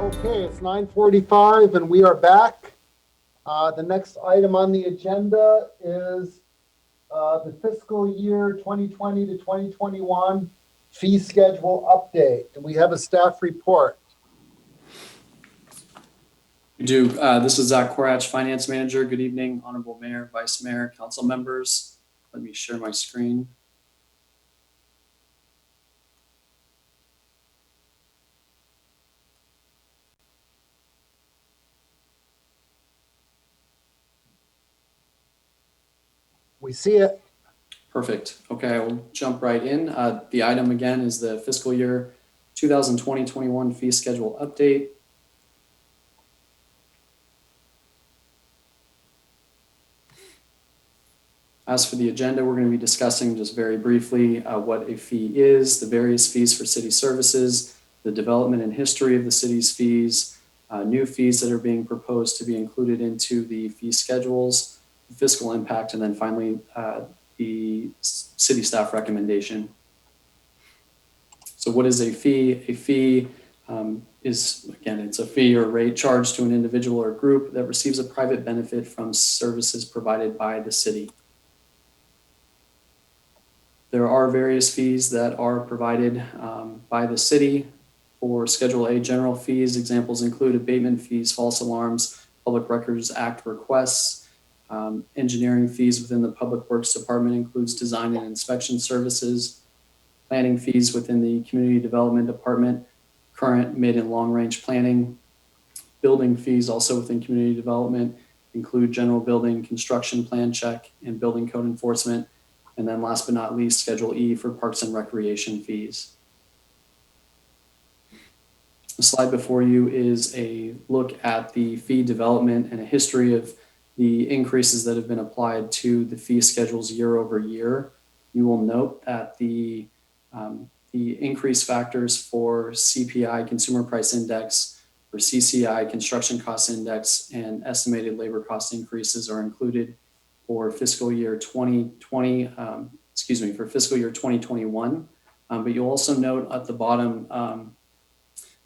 Okay, it's 9:45 and we are back. The next item on the agenda is the fiscal year 2020 to 2021 fee schedule update. And we have a staff report. We do. This is Zach Korach, Finance Manager. Good evening, Honorable Mayor, Vice Mayor, Council members. Let me share my screen. We see it. Perfect. Okay, I will jump right in. The item again is the fiscal year 2020-21 fee schedule update. As for the agenda, we're going to be discussing just very briefly what a fee is, the various fees for city services, the development and history of the city's fees, new fees that are being proposed to be included into the fee schedules, the fiscal impact, and then finally the city staff recommendation. So what is a fee? A fee is, again, it's a fee or rate charged to an individual or group that receives a private benefit from services provided by the city. There are various fees that are provided by the city for Schedule A general fees. Examples include abatement fees, false alarms, Public Records Act requests, engineering fees within the Public Works Department includes design and inspection services, planning fees within the Community Development Department, current, mid, and long-range planning, building fees also within community development include general building, construction plan check, and building code enforcement. And then last but not least, Schedule E for parks and recreation fees. The slide before you is a look at the fee development and a history of the increases that have been applied to the fee schedules year over year. You will note that the increase factors for CPI, Consumer Price Index, for CCI, Construction Cost Index, and estimated labor cost increases are included for fiscal year 2020, for fiscal year 2021. But you'll also note at the bottom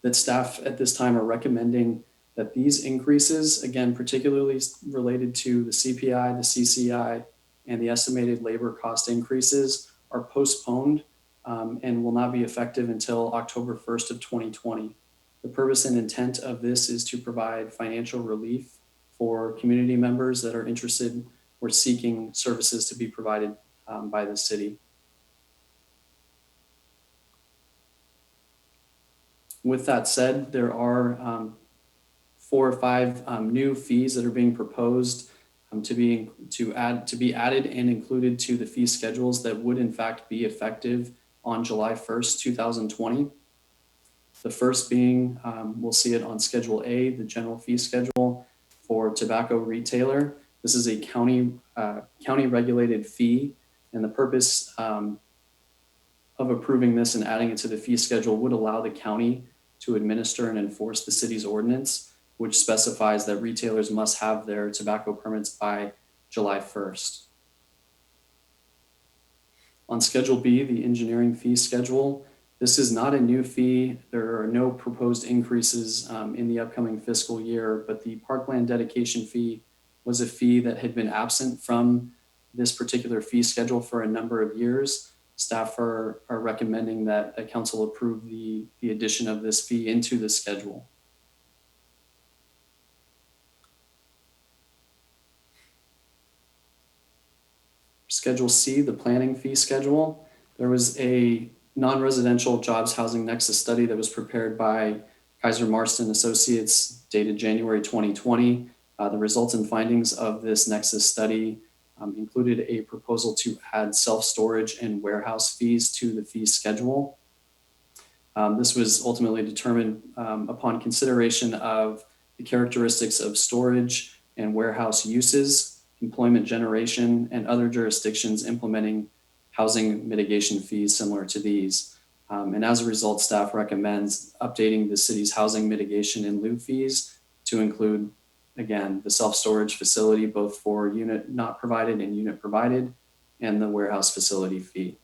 that staff at this time are recommending that these increases, again, particularly related to the CPI, the CCI, and the estimated labor cost increases, are postponed and will not be effective until October 1st of 2020. The purpose and intent of this is to provide financial relief for community members that are interested or seeking services to be provided by the city. With that said, there are 4 or 5 new fees that are being proposed to be added and included to the fee schedules that would in fact be effective on July 1st, 2020. The first being, we'll see it on Schedule A, the general fee schedule for tobacco retailer. This is a county regulated fee, and the purpose of approving this and adding it to the fee schedule would allow the county to administer and enforce the city's ordinance, which specifies that retailers must have their tobacco permits by July 1st. On Schedule B, the engineering fee schedule, this is not a new fee. There are no proposed increases in the upcoming fiscal year, but the parkland dedication fee was a fee that had been absent from this particular fee schedule for a number of years. Staff are recommending that the council approve the addition of this fee into the schedule. Schedule C, the planning fee schedule. There was a non-residential jobs housing nexus study that was prepared by Kaiser Marston Associates dated January 2020. The results and findings of this nexus study included a proposal to add self-storage and warehouse fees to the fee schedule. This was ultimately determined upon consideration of the characteristics of storage and warehouse uses, employment generation, and other jurisdictions implementing housing mitigation fees similar to these. And as a result, staff recommends updating the city's housing mitigation in lieu fees to include, again, the self-storage facility, both for unit not provided and unit provided, and the warehouse facility fee.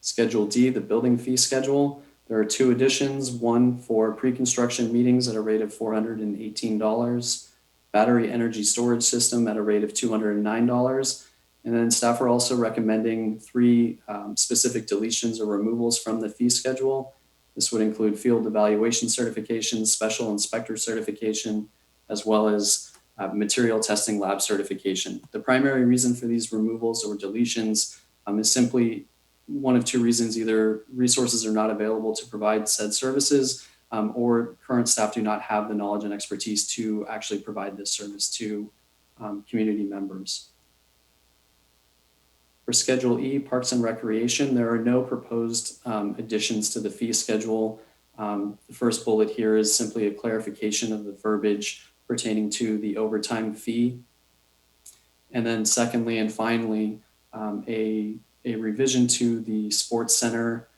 Schedule D, the building fee schedule. There are two additions, one for pre-construction meetings at a rate of $418, battery energy storage system at a rate of $209. And then staff are also recommending three specific deletions or removals from the fee schedule. This would include field evaluation certification, special inspector certification, as well as material testing lab certification. The primary reason for these removals or deletions is simply one of two reasons: either resources are not available to provide said services, or current staff do not have the knowledge and expertise to actually provide this service to community members. For Schedule E, Parks and Recreation, there are no proposed additions to the fee schedule. The first bullet here is simply a clarification of the verbiage pertaining to the overtime fee. And then secondly and finally, a revision to the sports center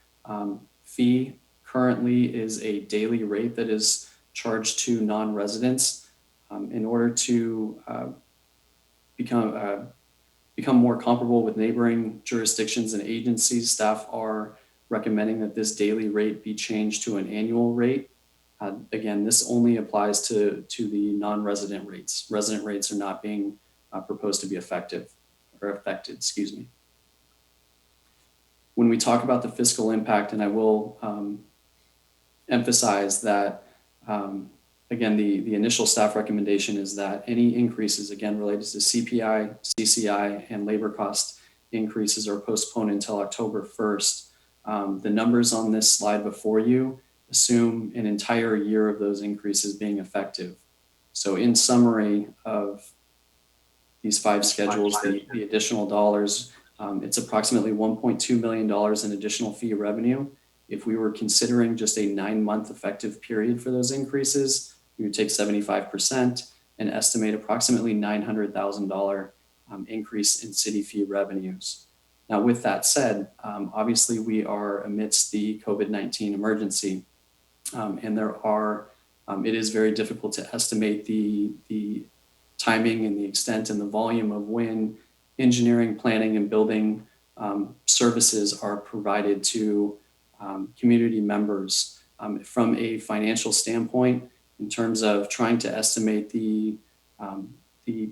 fee. Currently is a daily rate that is charged to non-residents. In order to become more comparable with neighboring jurisdictions and agencies, staff are recommending that this daily rate be changed to an annual rate. Again, this only applies to the non-resident rates. Resident rates are not being proposed to be affected, excuse me. When we talk about the fiscal impact, and I will emphasize that, again, the initial staff recommendation is that any increases, again, related to CPI, CCI, and labor cost increases are postponed until October 1st. The numbers on this slide before you assume an entire year of those increases being effective. So in summary of these five schedules, the additional dollars, it's approximately $1.2 million in additional fee revenue. If we were considering just a 9-month effective period for those increases, we would take 75% and estimate approximately $900,000 increase in city fee revenues. Now, with that said, obviously we are amidst the COVID-19 emergency, and it is very difficult to estimate the timing and the extent and the volume of when engineering, planning, and building services are provided to community members. From a financial standpoint, in terms of trying to estimate the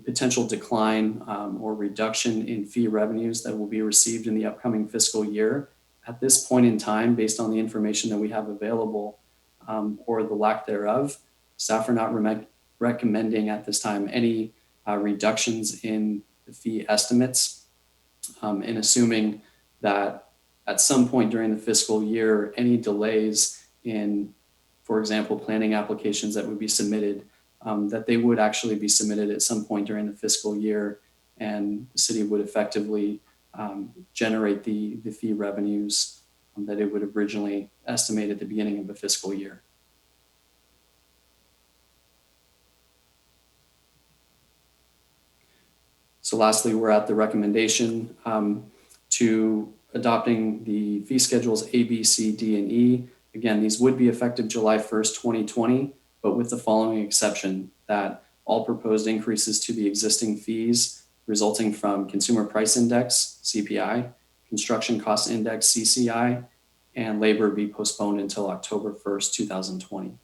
potential decline or reduction in fee revenues that will be received in the upcoming fiscal year, at this point in time, based on the information that we have available or the lack thereof, staff are not recommending at this time any reductions in the fee estimates, and assuming that at some point during the fiscal year, any delays in, for example, planning applications that would be submitted, that they would actually be submitted at some point during the fiscal year, and the city would effectively generate the fee revenues that it would originally estimate at the beginning of the fiscal year. So lastly, we're at the recommendation to adopting the fee schedules A, B, C, D, and E. Again, these would be effective July 1st, 2020, but with the following exception: that all proposed increases to the existing fees resulting from Consumer Price Index, CPI, Construction Cost Index, CCI, and labor be postponed until October 1st, 2020.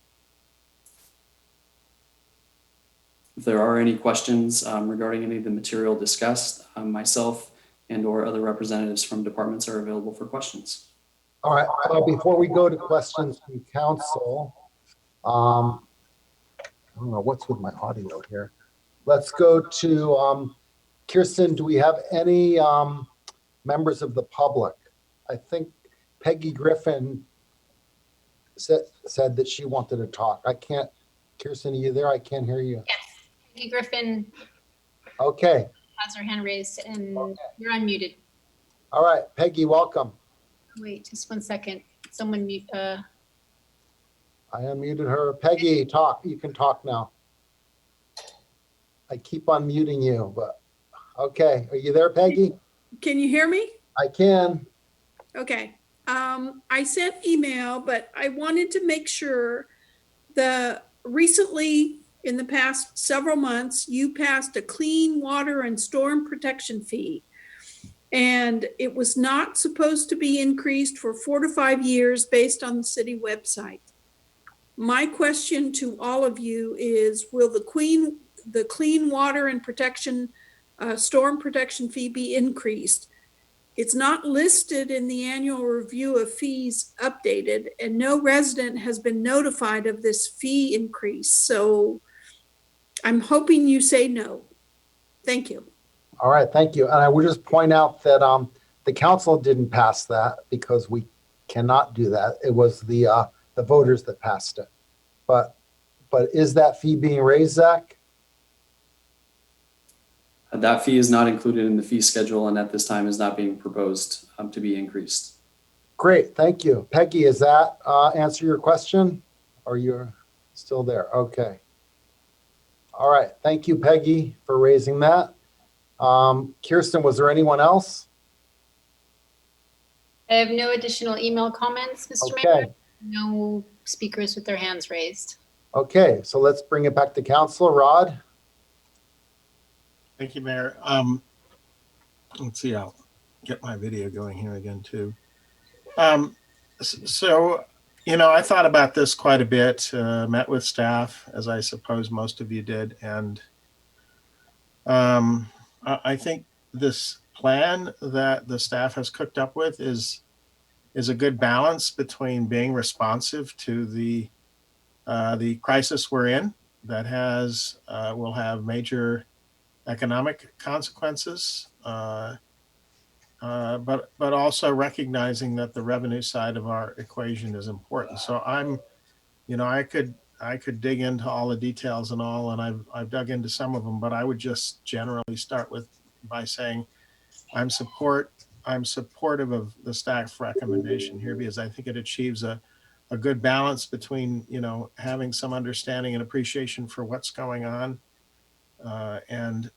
If there are any questions regarding any of the material discussed, myself and or other representatives from departments are available for questions. All right, before we go to questions from council, I don't know what's with my audio here. Let's go to Kirsten. Do we have any members of the public? I think Peggy Griffin said that she wanted to talk. I can't. Kirsten, are you there? I can't hear you. Yes, Peggy Griffin. Okay. Has her hand raised, and you're unmuted. All right, Peggy, welcome. Wait, just 1 second. Someone mute. I unmuted her. Peggy, talk. You can talk now. I keep on muting you, but okay. Are you there, Peggy? Can you hear me? I can. Okay. I sent email, but I wanted to make sure recently in the past several months, you passed a clean water and storm protection fee. And it was not supposed to be increased for 4 to 5 years based on the city website. My question to all of you is, will the clean water and protection, storm protection fee be increased? It's not listed in the annual review of fees updated, and no resident has been notified of this fee increase. So I'm hoping you say no. Thank you. All right, thank you. And I would just point out that the council didn't pass that because we cannot do that. It was the voters that passed it. But is that fee being raised, Zach? That fee is not included in the fee schedule and at this time is not being proposed to be increased. Great, thank you. Peggy, is that answer your question? Or you're still there? Okay. All right, thank you, Peggy, for raising that. Kirsten, was there anyone else? I have no additional email comments, Mr. Okay. Mayor. No speakers with their hands raised. Okay, so let's bring it back to council. Rod? Thank you, Mayor. Let's see, I'll get my video going here again too. So, I thought about this quite a bit, met with staff, as I suppose most of you did. And I think this plan that the staff has cooked up with is a good balance between being responsive to the crisis we're in that will have major economic consequences, but also recognizing that the revenue side of our equation is important. So I could dig into all the details and all, and I've dug into some of them, but I would just generally start by saying I'm supportive of the staff recommendation here because I think it achieves a good balance between having some understanding and appreciation for what's going on, and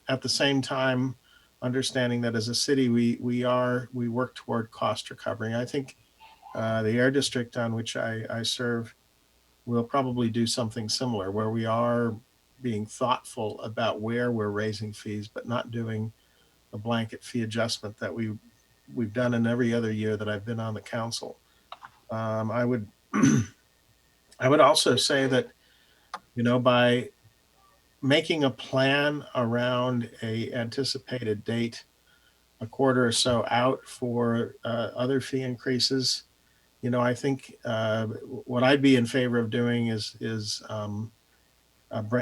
at the same time understanding that as a city we work toward cost recovery. I think the air district on which I serve will probably do something similar, where we are being thoughtful about where we're raising fees, but not doing a blanket fee adjustment that we've done in every other year that I've been on the council. I would I would also say that by making a plan around a anticipated date a quarter or so out for other fee increases, I think what I'd be in favor of doing is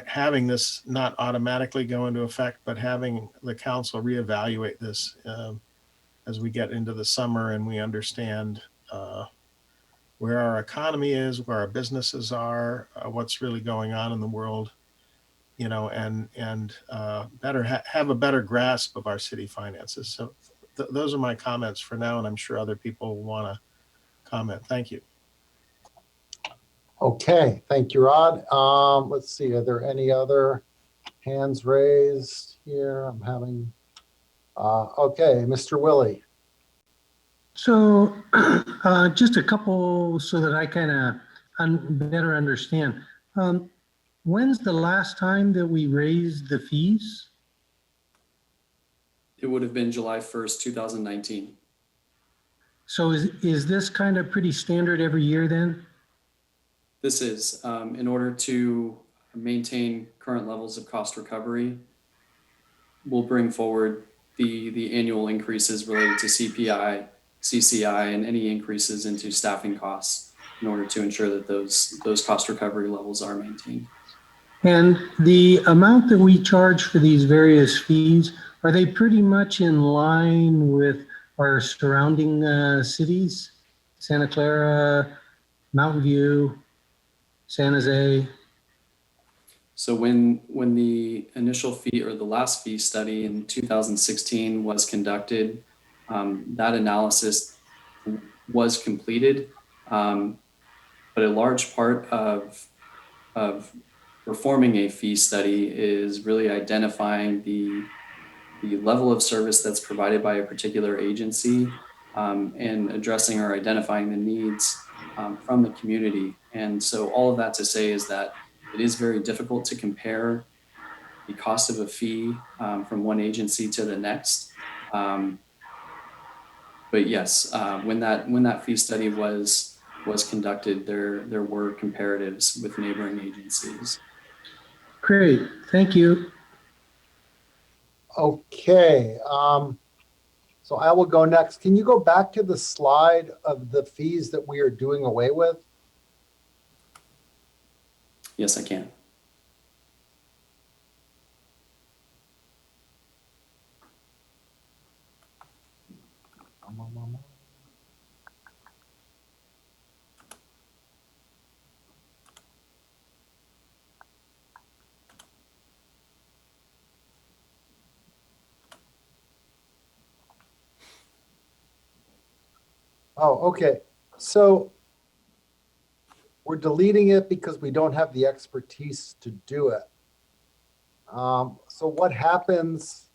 having this not automatically go into effect, but having the council reevaluate this as we get into the summer and we understand where our economy is, where our businesses are, what's really going on in the world, and have a better grasp of our city finances. So those are my comments for now, and I'm sure other people want to comment. Thank you. Okay, thank you, Rod. Let's see, are there any other hands raised here? I'm having, okay, Mr. Willie. So just a couple so that I kind of better understand. When's the last time that we raised the fees? It would have been July 1st, 2019. So is this kind of pretty standard every year then? This is in order to maintain current levels of cost recovery. We'll bring forward the annual increases related to CPI, CCI, and any increases into staffing costs in order to ensure that those cost recovery levels are maintained. And the amount that we charge for these various fees, are they pretty much in line with our surrounding cities? Santa Clara, Mountain View, San Jose? So when the initial fee or the last fee study in 2016 was conducted, that analysis was completed, but a large part of performing a fee study is really identifying the level of service that's provided by a particular agency, and addressing or identifying the needs from the community. And so all of that to say is that it is very difficult to compare the cost of a fee from one agency to the next. But yes, when that fee study was conducted, there were comparatives with neighboring agencies. Great, thank you. Okay, so I will go next. Can you go back to the slide of the fees that we are doing away with? Yes, I can. Oh, okay. So we're deleting it because we don't have the expertise to do it. So what happens,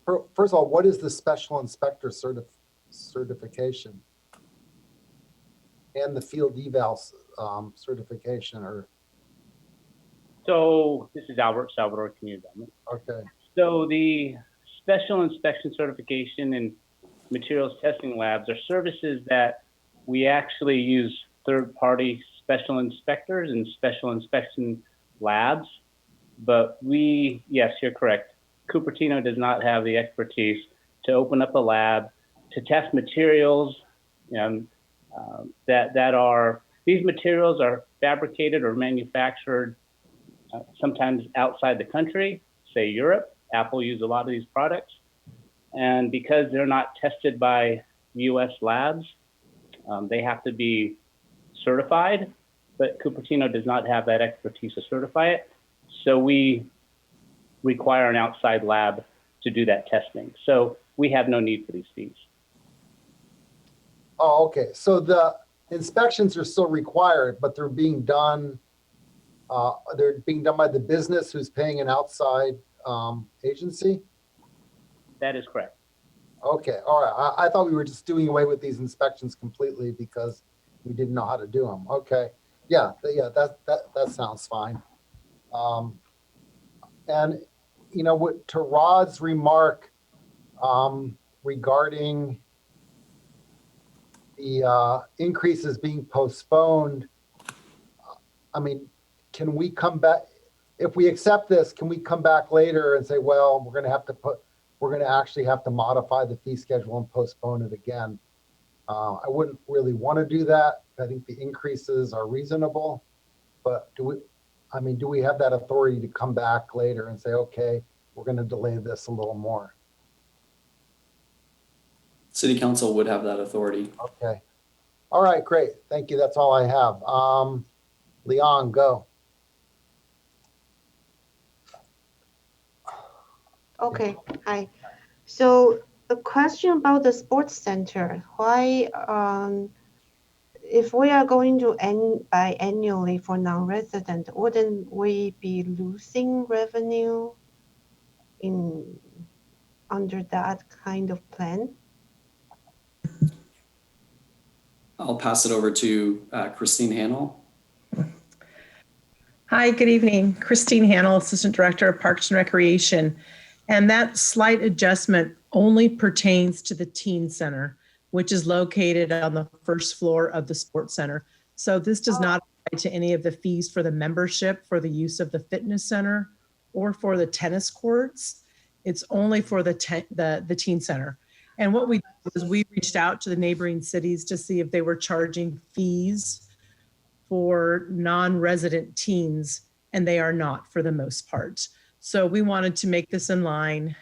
first of all, what is the special inspector certification? And the field eval certification, or, So this is Albert, Salvador Community Development. okay, So the special inspection certification and materials testing labs are services that we actually use third-party special inspectors and special inspection labs. But yes, you're correct. Cupertino does not have the expertise to open up a lab to test materials these materials are fabricated or manufactured sometimes outside the country, say Europe. Apple use a lot of these products. And because they're not tested by US labs, they have to be certified, but Cupertino does not have that expertise to certify it. So we require an outside lab to do that testing. So we have no need for these fees. oh, okay. So the inspections are still required, but they're being done by the business who's paying an outside agency? That is correct. Okay, all right. I thought we were just doing away with these inspections completely because we didn't know how to do them. Okay, yeah, that sounds fine. And to Rod's remark regarding the increases being postponed, I mean, can we come back? If we accept this, can we come back later and say, well, we're going to actually have to modify the fee schedule and postpone it again? I wouldn't really want to do that. I think the increases are reasonable, but do we have that authority to come back later and say, okay, we're going to delay this a little more? City Council would have that authority. Okay. All right, great. Thank you. That's all I have. Leon, go. Okay, hi. So a question about the sports center. Why, if we are going to buy annually for non-resident, wouldn't we be losing revenue under that kind of plan? I'll pass it over to Christine Hannell. Hi, good evening. Christine Hannell, Assistant Director of Parks and Recreation. And that slight adjustment only pertains to the teen center, which is located on the first floor of the sports center. So this does not apply to any of the fees for the membership, for the use of the fitness center, or for the tennis courts. It's only for the teen center. And what we did was we reached out to the neighboring cities to see if they were charging fees for non-resident teens, and they are not for the most part. So we wanted to make this in line.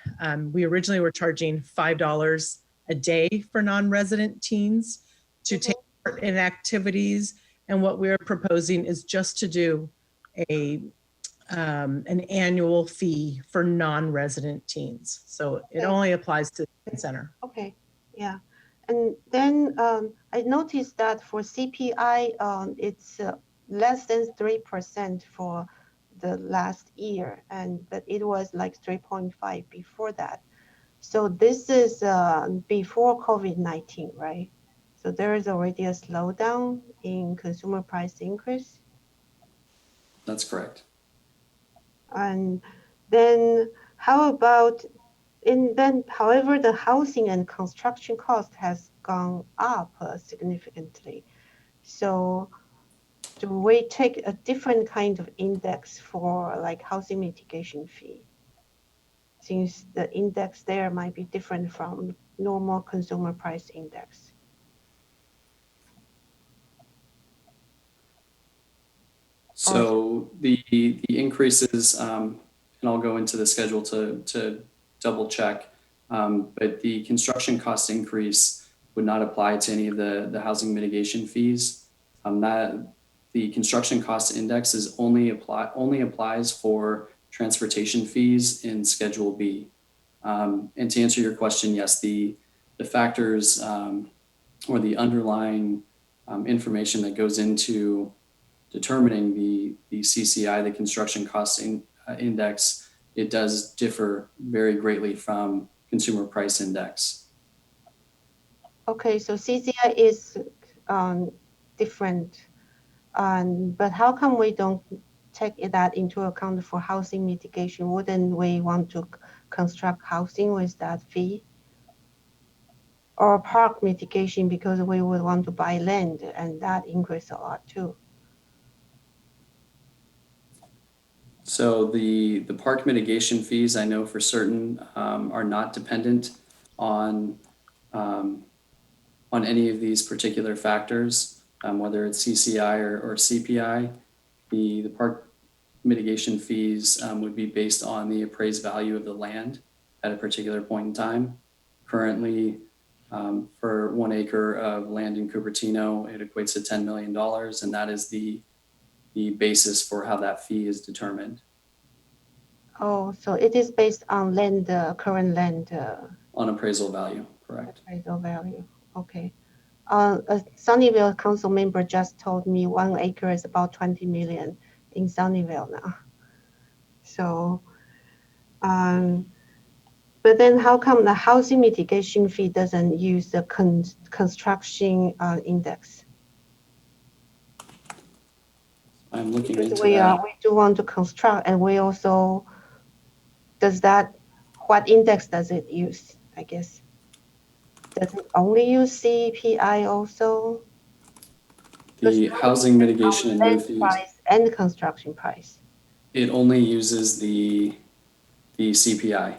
We originally were charging $5 a day for non-resident teens to take part in activities. And what we're proposing is just to do an annual fee for non-resident teens. So it only applies to the center. Okay, yeah. And then I noticed that for CPI, it's less than 3% for the last year, but it was like 3.5 before that. So this is before COVID-19, right? So there is already a slowdown in consumer price increase. That's correct. And then how about And then, however, the housing and construction cost has gone up significantly. So do we take a different kind of index for like housing mitigation fee? Since the index there might be different from normal consumer price index. So the increases, and I'll go into the schedule to double check, but the construction cost increase would not apply to any of the housing mitigation fees. That the construction cost index is only applies for transportation fees in Schedule B. And to answer your question, yes, the factors or the underlying information that goes into determining the CCI, the construction cost index, it does differ very greatly from consumer price index. Okay, so CCI is different, but how come we don't take that into account for housing mitigation? Wouldn't we want to construct housing with that fee? Or park mitigation because we would want to buy land and that increase a lot too. So the park mitigation fees, I know for certain, are not dependent on any of these particular factors, whether it's CCI or CPI. The park mitigation fees would be based on the appraised value of the land at a particular point in time. Currently, for 1 acre of land in Cupertino, it equates to $10 million, and that is the basis for how that fee is determined. Oh, so it is based on land, current land. On appraisal value, correct. Appraisal value, okay. A Sunnyvale council member just told me 1 acre is about 20 million in Sunnyvale now. So, but then how come the housing mitigation fee doesn't use the construction index? I'm looking Because into we that. we do want to construct, and we also what index does it use? I guess does it only use CPI also? The housing mitigation and land lieu fees, price and construction price. it only uses the CPI.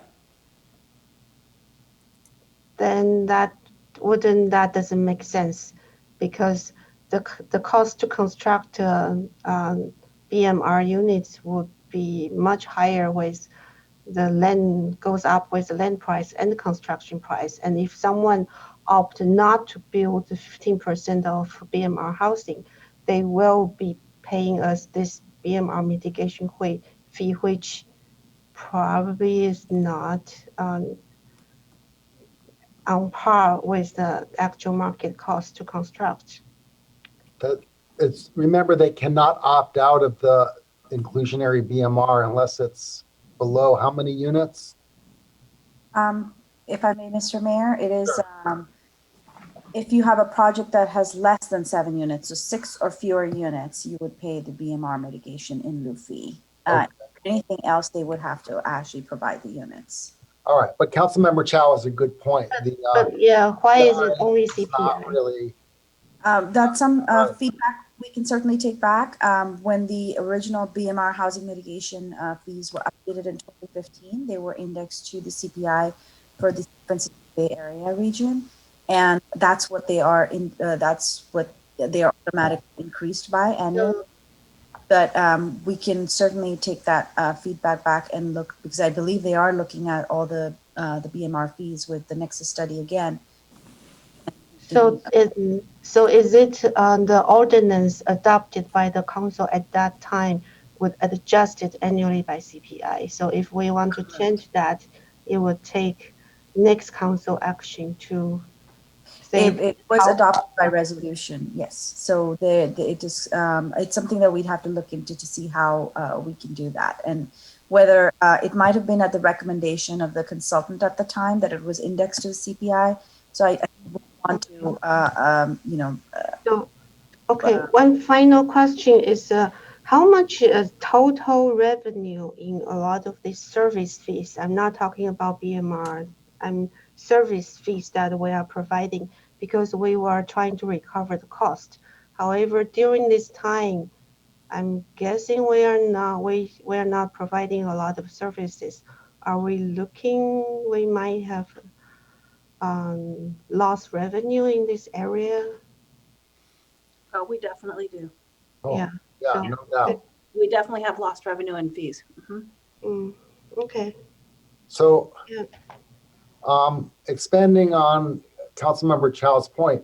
Then that doesn't make sense because the cost to construct BMR units would be much higher with the land goes up with the land price and the construction price. And if someone opt not to build 15% of BMR housing, they will be paying us this BMR mitigation fee, which probably is not on par with the actual market cost to construct. Remember, they cannot opt out of the inclusionary BMR unless it's below how many units? If I may, Mr. Mayor, it is if you have a project that has less than 7 units, so 6 or fewer units, you would pay the BMR mitigation in lieu fee. Okay. Anything else, they would have to actually provide the units. All right, but Councilmember Chow has a good point. But yeah, why is it only It's not CPI? really. That's some feedback we can certainly take back. When the original BMR housing mitigation fees were updated in 2015, they were indexed to the CPI for the Francisco Bay Area region, and that's what they are in. That's what they are automatically increased by annually. But we can certainly take that feedback back and look, because I believe they are looking at all the BMR fees with the Nexus study again. So is it the ordinance adopted by the council at that time would adjust it annually by CPI? So if we want to change that, it would take next council action to say it was adopted by resolution, yes. So it is it's something that we'd have to look into to see how we can do that, and whether it might have been at the recommendation of the consultant at the time that it was indexed to the CPI. So I want to, So, okay, one final question is how much total revenue in a lot of these service fees? I'm not talking about BMR. I'm service fees that we are providing because we were trying to recover the cost. However, during this time, I'm guessing we are not providing a lot of services. Are we looking? We might have lost revenue in this area. Oh, we definitely do. Oh, Yeah. yeah, So, no doubt. We definitely have lost revenue and fees. okay. So, Yeah. expanding on Councilmember Chow's point,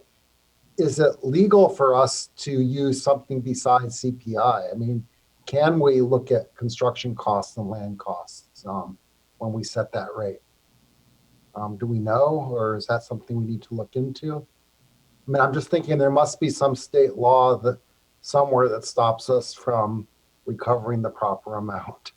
is it legal for us to use something besides CPI? I mean, can we look at construction costs and land costs when we set that rate? Do we know, or is that something we need to look into? I mean, I'm just thinking there must be some state law that somewhere that stops us from recovering the proper amount.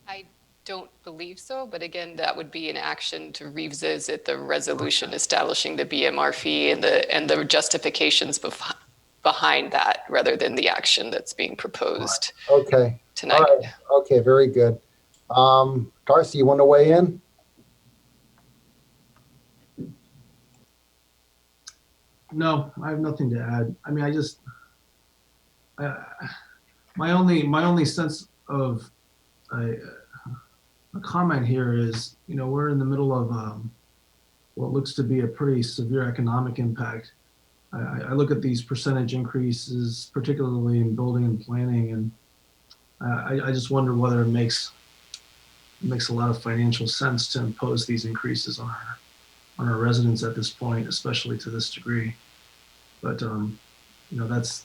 I don't believe so, but again, that would be an action to revisit the resolution establishing the BMR fee and the justifications behind that, rather than the action that's being proposed Okay. tonight. All right. Okay. Very good. Darcy, you want to weigh in? No, I have nothing to add. I mean, my only sense of a comment here is, we're in the middle of what looks to be a pretty severe economic impact. I look at these percentage increases, particularly in building and planning, and I just wonder whether it makes a lot of financial sense to impose these increases on our residents at this point, especially to this degree. But that's.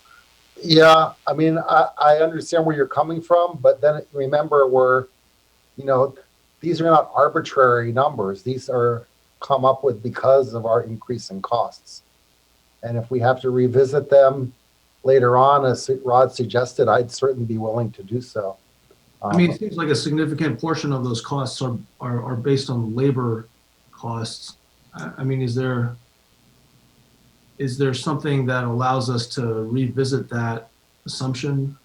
Yeah, I mean, I understand where you're coming from, but then remember these are not arbitrary numbers. These are come up with because of our increase in costs. And if we have to revisit them later on, as Rod suggested, I'd certainly be willing to do so. I mean, it seems like a significant portion of those costs are based on labor costs. I mean, is there something that allows us to revisit that assumption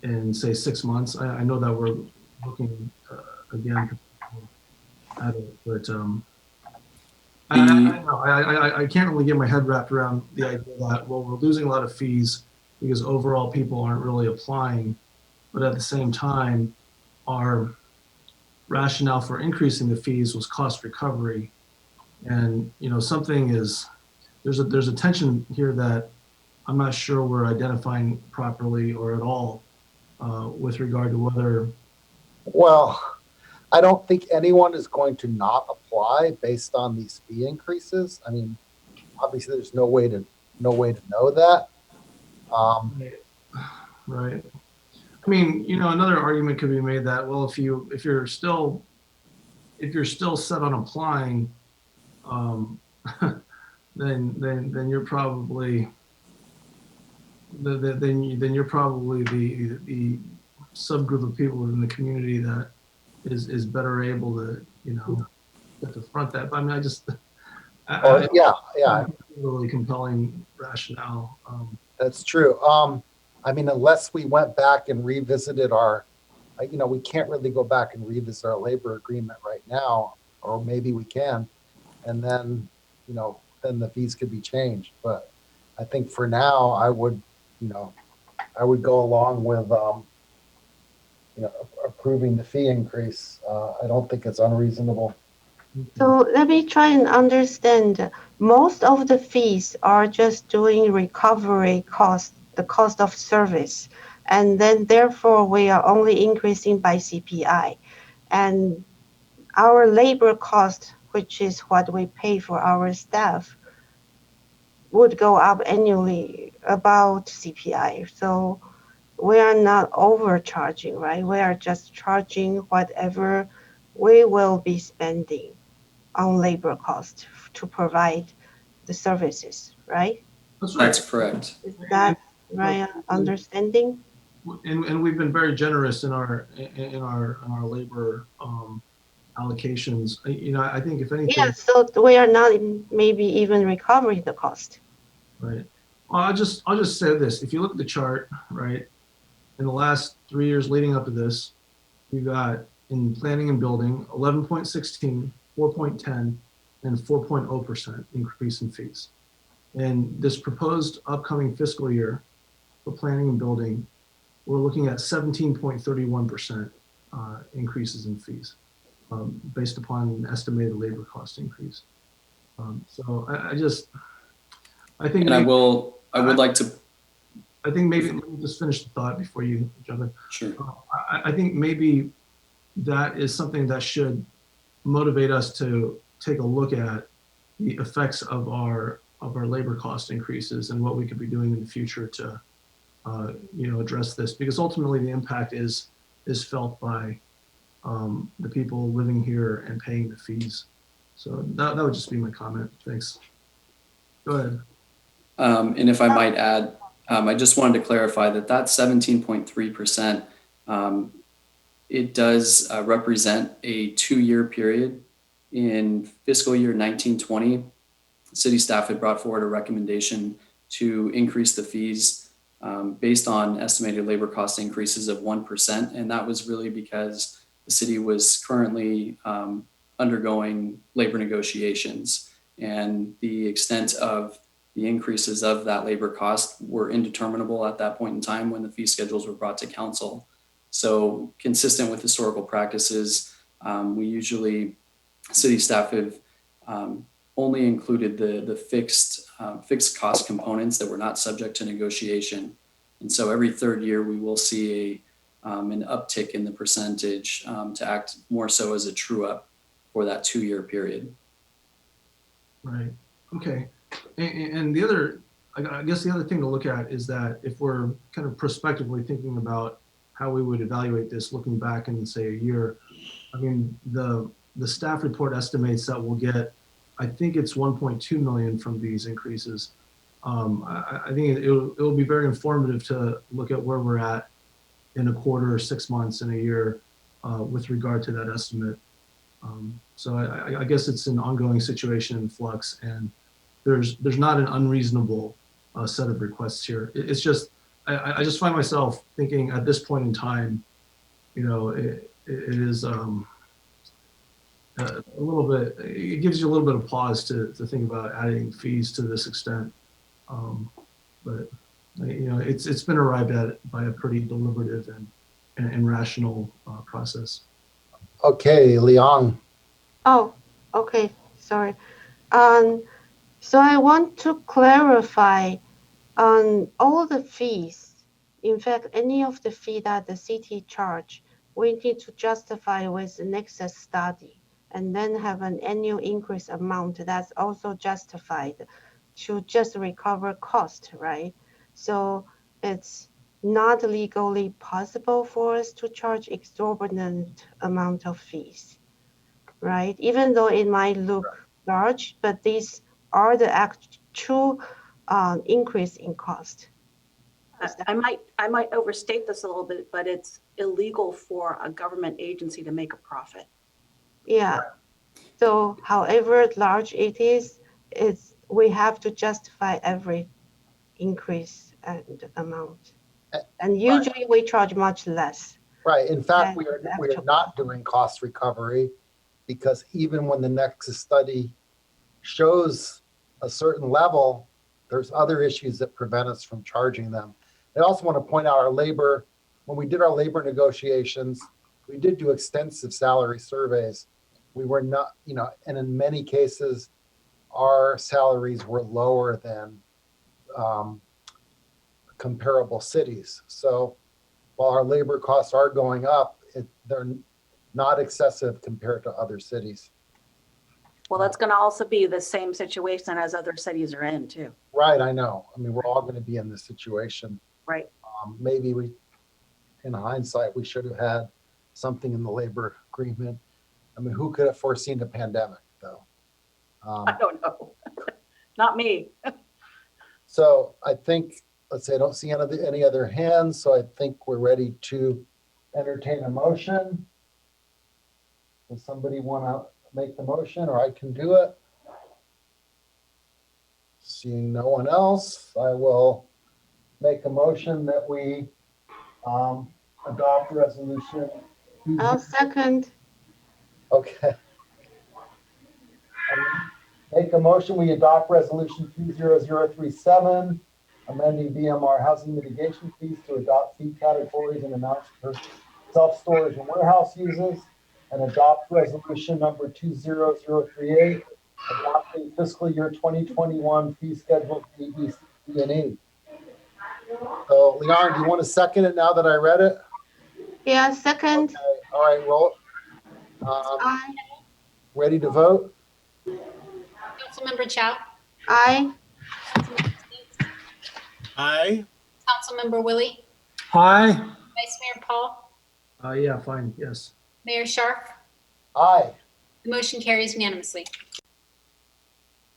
in, say, 6 months? I know that we're looking again at it, but I can't really get my head wrapped around the idea that, well, we're losing a lot of fees because overall people aren't really applying, but at the same time, our rationale for increasing the fees was cost recovery. And, there's a tension here that I'm not sure we're identifying properly or at all with regard to whether. Well, I don't think anyone is going to not apply based on these fee increases. I mean, obviously, there's no way to know that. Right. I mean, another argument could be made that, well, if you're still set on applying, then you're probably you're probably the subgroup of people within the community that is better able to to front that. But I mean, yeah, really compelling rationale. That's true. I mean, unless we went back and revisited we can't really go back and revisit our labor agreement right now, or maybe we can, and then then the fees could be changed. But I think for now, I would go along with approving the fee increase. I don't think it's unreasonable. So let me try and understand. Most of the fees are just doing recovery cost, the cost of service, and then therefore we are only increasing by CPI. And our labor cost, which is what we pay for our staff, would go up annually about CPI. So we are not overcharging, right? We are just charging whatever we will be spending on labor cost to provide the services, right? That's correct. Is that right understanding? And we've been very generous in our labor allocations. I think if anything. Yeah, so we are not maybe even recovering the cost. Right. Well, I'll just say this. If you look at the chart, right, in the last 3 years leading up to this, you got in planning and building 11.16, 4.10, and 4.0% increase in fees. And this proposed upcoming fiscal year for planning and building, we're looking at 17.31% increases in fees based upon an estimated labor cost increase. So I think. And I would like to. I think maybe, let me just finish the thought before you jump in. Sure. I think maybe that is something that should motivate us to take a look at the effects of our labor cost increases and what we could be doing in the future to address this, because ultimately the impact is felt by the people living here and paying the fees. So that would just be my comment. Thanks. Go ahead. And if I might add, I just wanted to clarify that 17.3%, it does represent a 2-year period. In fiscal year 1920, city staff had brought forward a recommendation to increase the fees based on estimated labor cost increases of 1%. And that was really because the city was currently undergoing labor negotiations, and the extent of the increases of that labor cost were indeterminable at that point in time when the fee schedules were brought to council. So consistent with historical practices, we usually, city staff have only included the fixed cost components that were not subject to negotiation. And so every third year we will see an uptick in the percentage to act more so as a true up for that 2-year period. Right. Okay. And the other, I guess the other thing to look at is that if we're kind of prospectively thinking about how we would evaluate this, looking back in, say, a year, I mean, the staff report estimates that we'll get, I think it's 1.2 million from these increases. I think it will be very informative to look at where we're at in a quarter, 6 months, and a year with regard to that estimate. So I guess it's an ongoing situation in flux, and there's not an unreasonable set of requests here. It's just, I just find myself thinking at this point in time, it is a little bit, it gives you a little bit of pause to think about adding fees to this extent. But it's been arrived at by a pretty deliberative and rational process. Okay, Leon. Oh, okay, sorry. So I want to clarify on all the fees. In fact, any of the fee that the city charge, we need to justify with the nexus study and then have an annual increase amount that's also justified to just recover cost, right? So it's not legally possible for us to charge exorbitant amount of fees, right? Even though it might look large, but these are the actual increase in cost. I might overstate this a little bit, but it's illegal for a government agency to make a profit. Yeah. So however large it is, we have to justify every increase and amount. And usually we charge much less. Right. In fact, we are not doing cost recovery, because even when the nexus study shows a certain level, there's other issues that prevent us from charging them. I also want to point out when we did our labor negotiations, we did do extensive salary surveys. We were not, and in many cases, our salaries were lower than comparable cities. So while our labor costs are going up, they're not excessive compared to other cities. Well, that's going to also be the same situation as other cities are in too. Right, I know. I mean, we're all going to be in this situation. Right. Maybe in hindsight, we should have had something in the labor agreement. I mean, who could have foreseen a pandemic, though? I don't know. Not me. So I think, let's say I don't see any other hands, so I think we're ready to entertain a motion. Does somebody want to make the motion, or I can do it? Seeing no one else, I will make a motion that we adopt resolution. I'll second. Okay. Make a motion, we adopt resolution 20037, amending BMR housing mitigation fees to adopt fee categories and amounts for self-storage and warehouse uses, and adopt resolution number 20038, adopting fiscal year 2021 fee schedule B&E. So Leon, do you want to second it now that I read it? Yeah, second. Okay. All right, roll. Aye. Ready to vote? Councilmember Chow, Aye. Councilmember Spinks, Aye. Councilmember Willie, Aye. Vice Mayor Paul, Yeah, fine, yes. Mayor Sharp. Aye. The motion carries unanimously.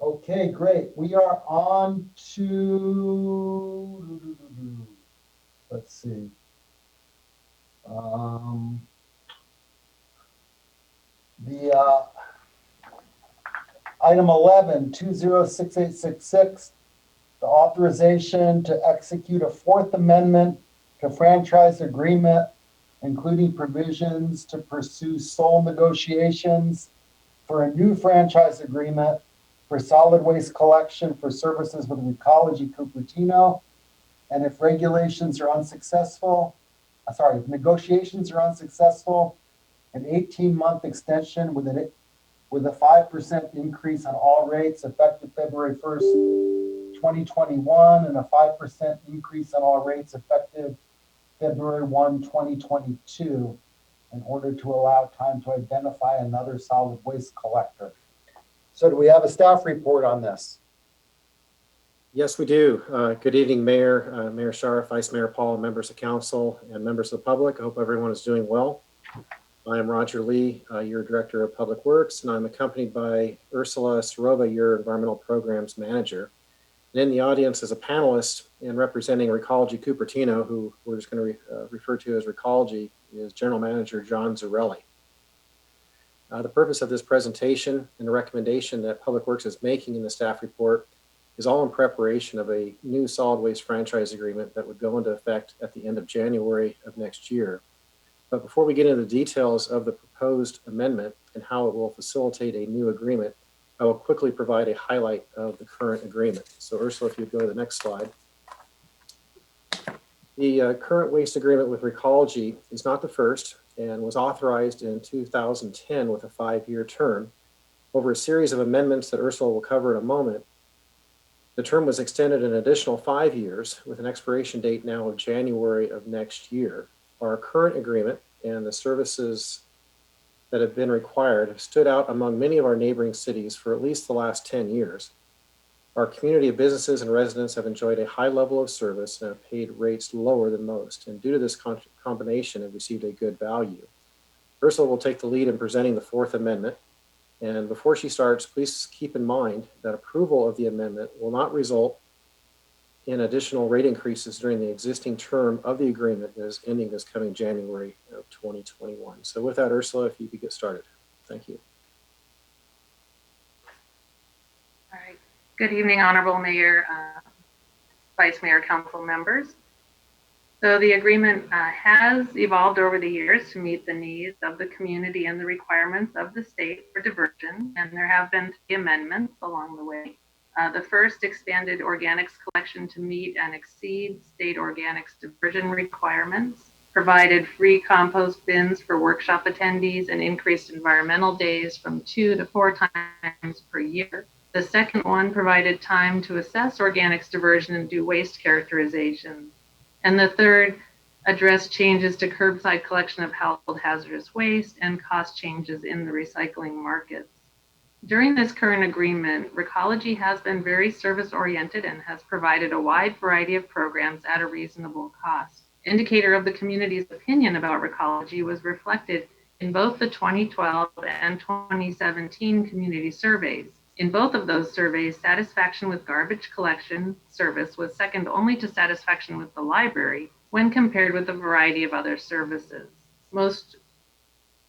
Okay, great. We are on to, let's see. The item 11, 206866, the authorization to execute a Fourth Amendment to franchise agreement, including provisions to pursue sole negotiations for a new franchise agreement for solid waste collection for services with Recology Cupertino. And if regulations are unsuccessful, if negotiations are unsuccessful, an 18-month extension with a 5% increase on all rates effective February 1st, 2021, and a 5% increase on all rates effective February 1, 2022, in order to allow time to identify another solid waste collector. So do we have a staff report on this? Yes, we do. Good evening, Mayor, Mayor Sharp, Vice Mayor Paul, members of council, and members of the public. I hope everyone is doing well. I am Roger Lee, your Director of Public Works, and I'm accompanied by Ursula Sorova, your Environmental Programs Manager. And in the audience as a panelist and representing Recology Cupertino, who we're just going to refer to as Recology, is General Manager John Zarelli. The purpose of this presentation and the recommendation that Public Works is making in the staff report is all in preparation of a new solid waste franchise agreement that would go into effect at the end of January of next year. But before we get into the details of the proposed amendment and how it will facilitate a new agreement, I will quickly provide a highlight of the current agreement. So Ursula, if you go to the next slide. The current waste agreement with Recology is not the first and was authorized in 2010 with a 5-year term. Over a series of amendments that Ursula will cover in a moment, the term was extended an additional 5 years with an expiration date now of January of next year. Our current agreement and the services that have been required have stood out among many of our neighboring cities for at least the last 10 years. Our community of businesses and residents have enjoyed a high level of service and have paid rates lower than most. And due to this combination, have received a good value. Ursula will take the lead in presenting the Fourth Amendment. And before she starts, please keep in mind that approval of the amendment will not result in additional rate increases during the existing term of the agreement that is ending this coming January of 2021. So with that, Ursula, if you could get started. Thank you. All right. Good evening, Honorable Mayor, Vice Mayor, Council members. So the agreement has evolved over the years to meet the needs of the community and the requirements of the state for diversion, and there have been 3 amendments along the way. The first expanded organics collection to meet and exceed state organics diversion requirements, provided free compost bins for workshop attendees, and increased environmental days from 2 to 4 times per year. The second one provided time to assess organics diversion and do waste characterization. And the third addressed changes to curbside collection of household hazardous waste and cost changes in the recycling markets. During this current agreement, Recology has been very service-oriented and has provided a wide variety of programs at a reasonable cost. Indicator of the community's opinion about Recology was reflected in both the 2012 and 2017 community surveys. In both of those surveys, satisfaction with garbage collection service was second only to satisfaction with the library when compared with a variety of other services. Most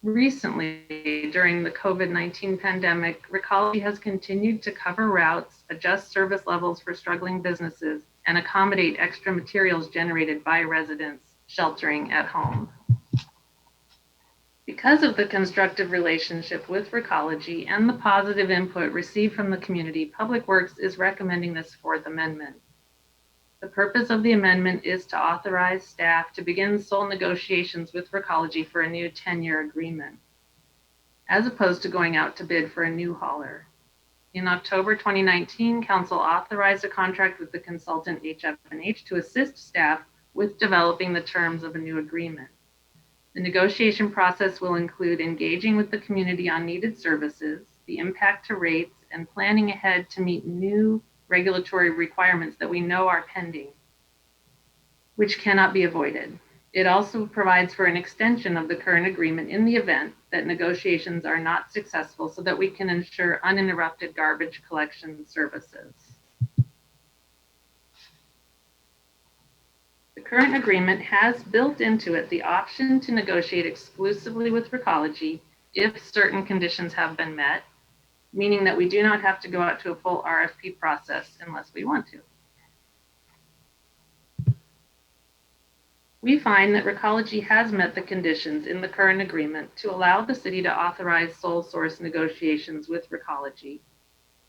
Recently, during the COVID-19 pandemic, Recology has continued to cover routes, adjust service levels for struggling businesses, and accommodate extra materials generated by residents sheltering at home. Because of the constructive relationship with Recology and the positive input received from the community, Public Works is recommending this fourth amendment. The purpose of the amendment is to authorize staff to begin sole negotiations with Recology for a new 10-year agreement, as opposed to going out to bid for a new hauler. In October 2019, Council authorized a contract with the consultant HF&H to assist staff with developing the terms of a new agreement. The negotiation process will include engaging with the community on needed services, the impact to rates, and planning ahead to meet new regulatory requirements that we know are pending, which cannot be avoided. It also provides for an extension of the current agreement in the event that negotiations are not successful so that we can ensure uninterrupted garbage collection services. The current agreement has built into it the option to negotiate exclusively with Recology if certain conditions have been met, meaning that we do not have to go out to a full RFP process unless we want to. We find that Recology has met the conditions in the current agreement to allow the city to authorize sole source negotiations with Recology.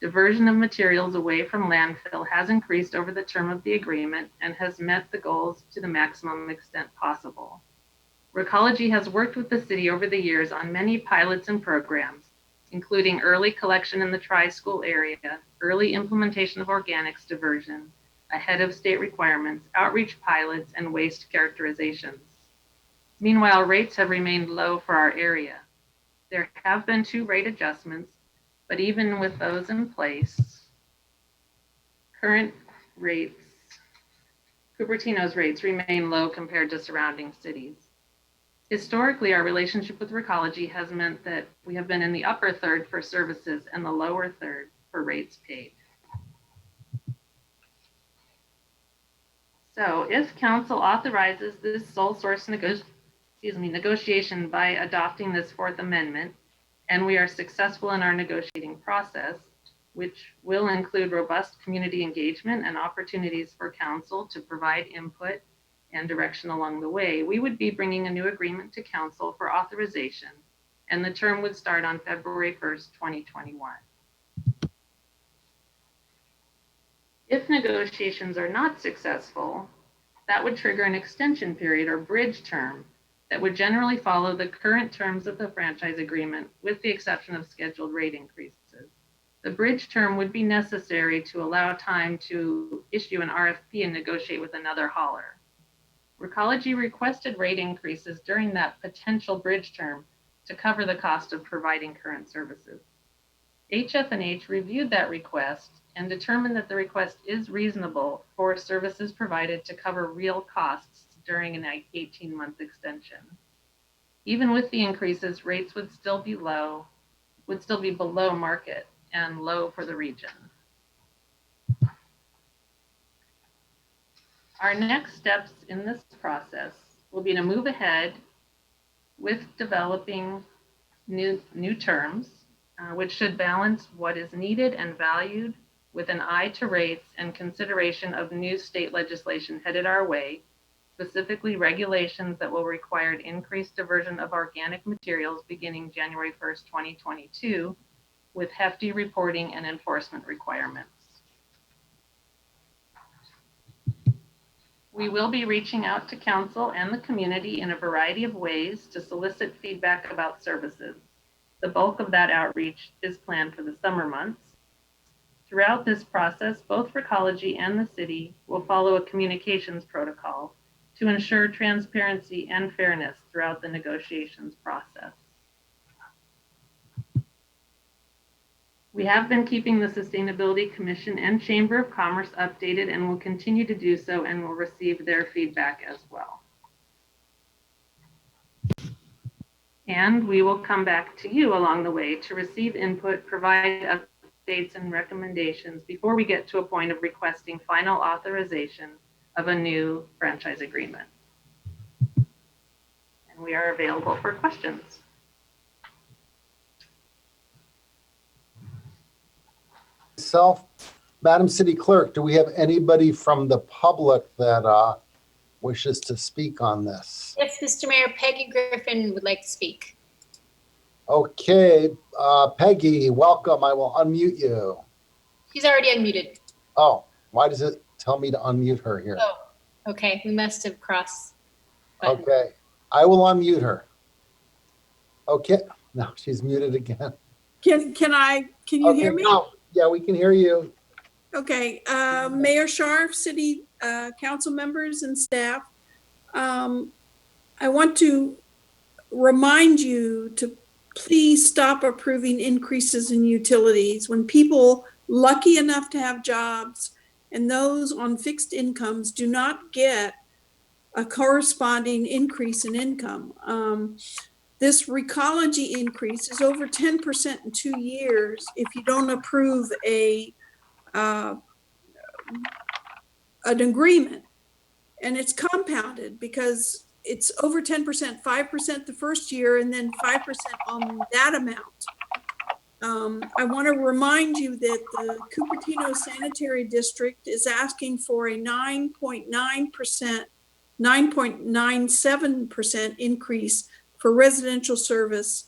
Diversion of materials away from landfill has increased over the term of the agreement and has met the goals to the maximum extent possible. Recology has worked with the city over the years on many pilots and programs, including early collection in the tri-school area, early implementation of organics diversion, ahead of state requirements, outreach pilots, and waste characterizations. Meanwhile, rates have remained low for our area. There have been 2 rate adjustments, but even with those in place, current rates, Cupertino's rates remain low compared to surrounding cities. Historically, our relationship with Recology has meant that we have been in the upper third for services and the lower third for rates paid. So if council authorizes this sole source negotiation by adopting this fourth amendment, and we are successful in our negotiating process, which will include robust community engagement and opportunities for council to provide input and direction along the way, we would be bringing a new agreement to council for authorization, and the term would start on February 1st, 2021. If negotiations are not successful, that would trigger an extension period or bridge term that would generally follow the current terms of the franchise agreement, with the exception of scheduled rate increases. The bridge term would be necessary to allow time to issue an RFP and negotiate with another hauler. Recology requested rate increases during that potential bridge term to cover the cost of providing current services. HF&H reviewed that request and determined that the request is reasonable for services provided to cover real costs during an 18-month extension. Even with the increases, rates would still be below market and low for the region. Our next steps in this process will be to move ahead with developing new terms, which should balance what is needed and valued with an eye to rates and consideration of new state legislation headed our way, specifically regulations that will require increased diversion of organic materials beginning January 1st, 2022, with hefty reporting and enforcement requirements. We will be reaching out to council and the community in a variety of ways to solicit feedback about services. The bulk of that outreach is planned for the summer months. Throughout this process, both Recology and the city will follow a communications protocol to ensure transparency and fairness throughout the negotiations process. We have been keeping the Sustainability Commission and Chamber of Commerce updated and will continue to do so, and will receive their feedback as well. And we will come back to you along the way to receive input, provide updates and recommendations before we get to a point of requesting final authorization of a new franchise agreement. And we are available for questions. myself. Madam City Clerk, do we have anybody from the public that wishes to speak on this? Yes, Mr. Mayor, Peggy Griffin would like to speak. Okay, Peggy, welcome. I will unmute you. She's already unmuted. Oh, why does it tell me to unmute her here? Oh, okay. We must have crossed buttons. Okay, I will unmute her. Okay, no, she's muted again. Can you hear me? No. Yeah, we can hear you. Okay, Mayor Scharf, city council members and staff. I want to remind you to please stop approving increases in utilities when people lucky enough to have jobs and those on fixed incomes do not get a corresponding increase in income. This Recology increase is over 10% in 2 years if you don't approve an agreement. And it's compounded because it's over 10%, 5% the first year, and then 5% on that amount. I want to remind you that the Cupertino Sanitary District is asking for a 9.97% increase for residential service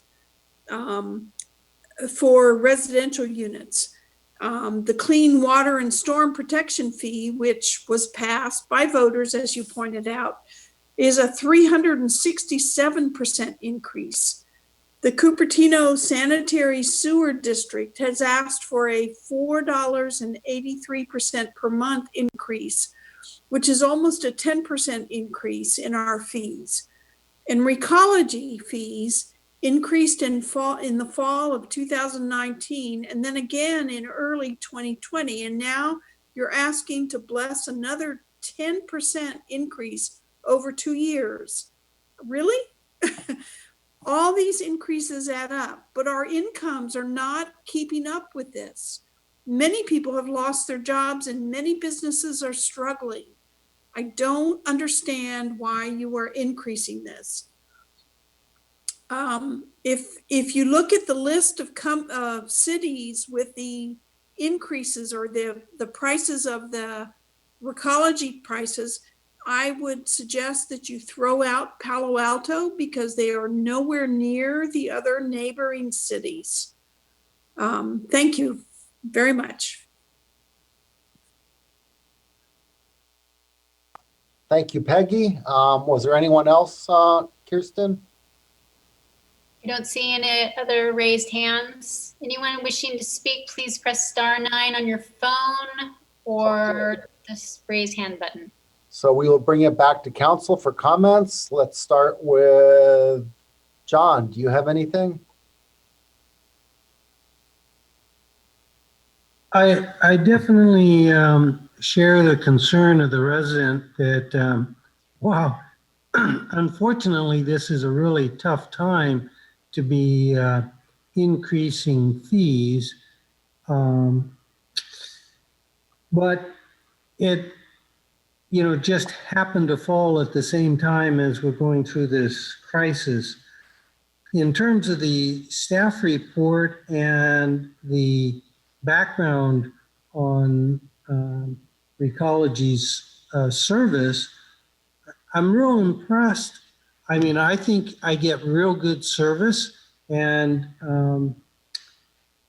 for residential units. The Clean Water and Storm Protection Fee, which was passed by voters, as you pointed out, is a 367% increase. The Cupertino Sanitary Sewer District has asked for a $4.83 per month increase, which is almost a 10% increase in our fees. And Recology fees increased in the fall of 2019 and then again in early 2020. And now you're asking to bless another 10% increase over 2 years. Really? All these increases add up, but our incomes are not keeping up with this. Many people have lost their jobs and many businesses are struggling. I don't understand why you are increasing this. If you look at the list of cities with the increases or the prices of the Recology prices, I would suggest that you throw out Palo Alto because they are nowhere near the other neighboring cities. Thank you very much. Thank you, Peggy. Was there anyone else, Kirsten? I don't see any other raised hands. Anyone wishing to speak, please press *9 on your phone or this raise hand button. So we will bring it back to council for comments. Let's start with John. Do you have anything? I definitely share the concern of the resident that, wow, unfortunately, this is a really tough time to be increasing fees. But it, just happened to fall at the same time as we're going through this crisis. In terms of the staff report and the background on Recology's service, I'm real impressed. I mean, I think I get real good service, and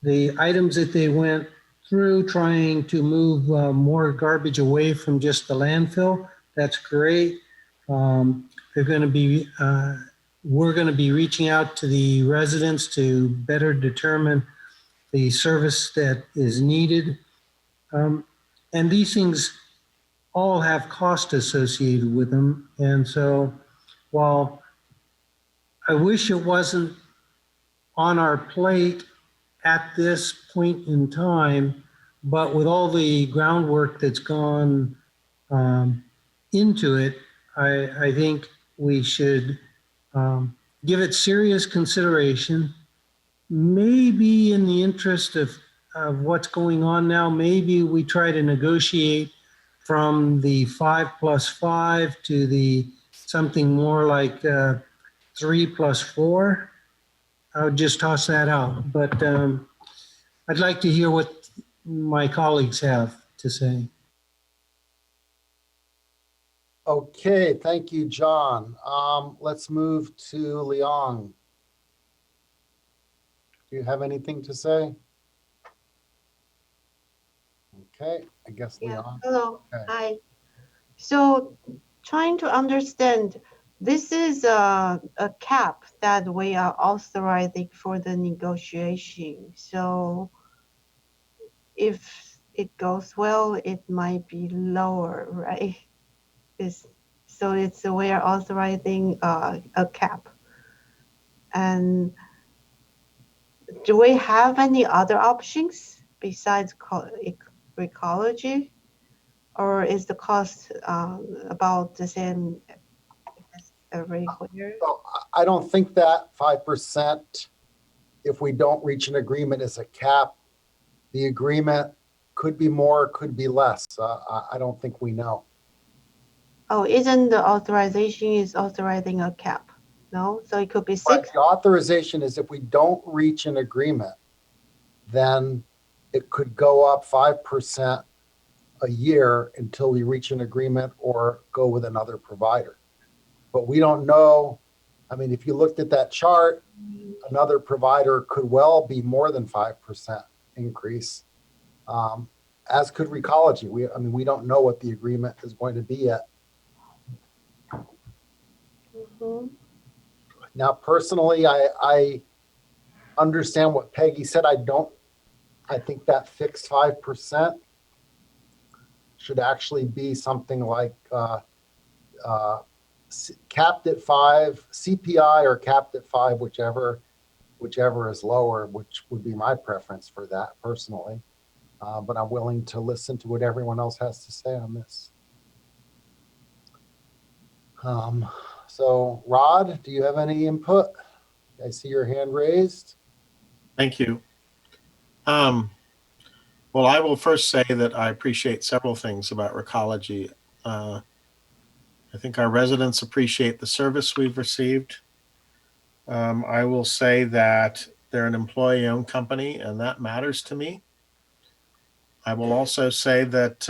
the items that they went through trying to move more garbage away from just the landfill, that's great. They're going to be, we're going to be reaching out to the residents to better determine the service that is needed. And these things all have cost associated with them. And so while I wish it wasn't on our plate at this point in time, but with all the groundwork that's gone into it, I think we should give it serious consideration. Maybe in the interest of what's going on now, maybe we try to negotiate from the 5+5 to the something more like 3+4. I would just toss that out. But I'd like to hear what my colleagues have to say. Okay, thank you, John. Let's move to Leon. Do you have anything to say? Okay, I guess Yeah, Leon. hello, Okay. hi. So trying to understand, this is a cap that we are authorizing for the negotiation. So if it goes well, it might be lower, right? So we are authorizing a cap. And do we have any other options besides Recology? Or is the cost about the same as every year? So I don't think that 5%, if we don't reach an agreement, is a cap. The agreement could be more, could be less. I don't think we know. Oh, isn't the authorization is authorizing a cap? No, so it could be But 6. the authorization is if we don't reach an agreement, then it could go up 5% a year until we reach an agreement or go with another provider. But we don't know. I mean, if you looked at that chart, another provider could well be more than 5% increase, as could Recology. We don't know what the agreement is going to be yet. Mhm. Now, personally, I understand what Peggy said. I think that fixed 5% should actually be something like capped at 5, CPI or capped at 5, whichever is lower, which would be my preference for that personally. But I'm willing to listen to what everyone else has to say on this. So Rod, do you have any input? I see your hand raised. Thank you. Well, I will first say that I appreciate several things about Recology. I think our residents appreciate the service we've received. I will say that they're an employee-owned company, and that matters to me. I will also say that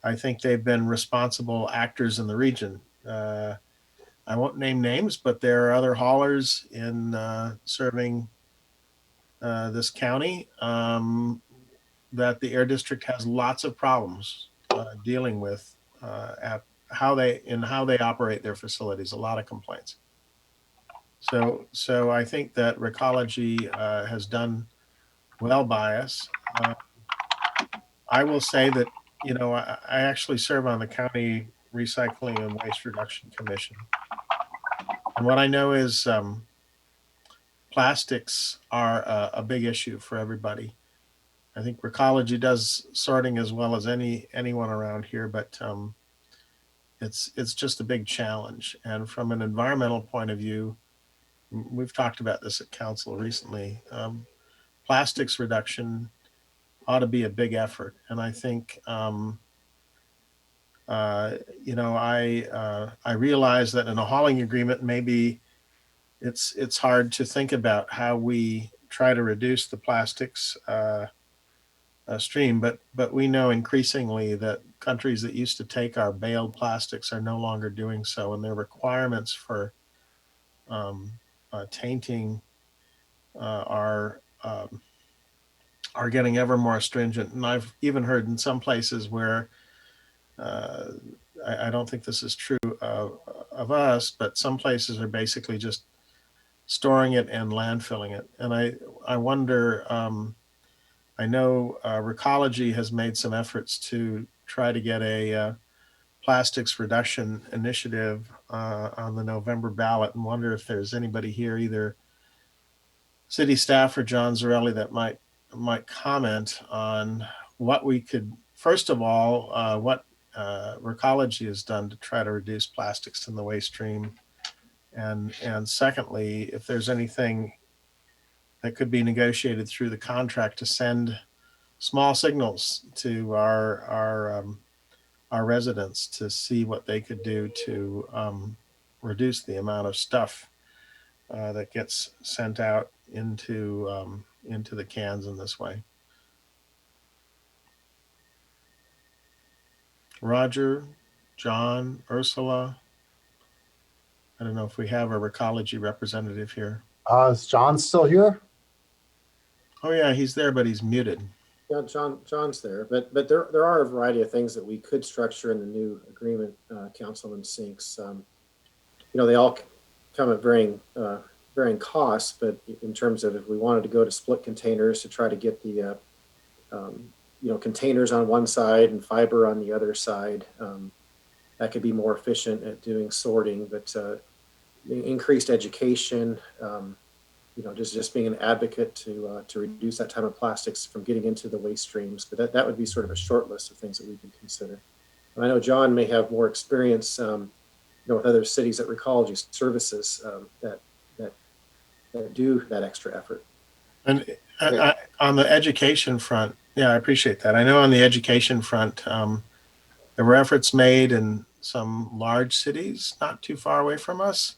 I think they've been responsible actors in the region. I won't name names, but there are other haulers in serving this county that the Air District has lots of problems dealing with at how they operate their facilities. A lot of complaints. So I think that Recology has done well by us. I will say that I actually serve on the County Recycling and Waste Reduction Commission, and what I know is plastics are a big issue for everybody. I think Recology does sorting as well as anyone around here, but it's just a big challenge. And from an environmental point of view, we've talked about this at council recently. Plastics reduction ought to be a big effort, and I think I realize that in a hauling agreement, maybe it's hard to think about how we try to reduce the plastics stream, but we know increasingly that countries that used to take our baled plastics are no longer doing so, and their requirements for tainting are getting ever more stringent. And I've even heard in some places where uh, I don't think this is true of us, but some places are basically just storing it and landfilling it. And I wonder. I know Recology has made some efforts to try to get a plastics reduction initiative on the November ballot, and wonder if there's anybody here, either city staff or John Zarelli, that might comment on what we could, first of all, what Recology has done to try to reduce plastics in the waste stream, and secondly, if there's anything that could be negotiated through the contract to send small signals to our residents to see what they could do to reduce the amount of stuff that gets sent out into the cans in this way. Roger, John, Ursula. I don't know if we have a Recology representative here. Is John still here? Oh yeah, he's there, but he's muted. Yeah, John's there, but there are a variety of things that we could structure in the new agreement, Councilman Sinks. They all come at varying costs, but in terms of if we wanted to go to split containers to try to get the containers on one side and fiber on the other side, that could be more efficient at doing sorting. But increased education, just being an advocate to reduce that type of plastics from getting into the waste streams. But that would be sort of a short list of things that we could consider. And I know John may have more experience, with other cities at Recology services that do that extra effort. And on the education front, yeah, I appreciate that. I know on the education front, there were efforts made in some large cities not too far away from us,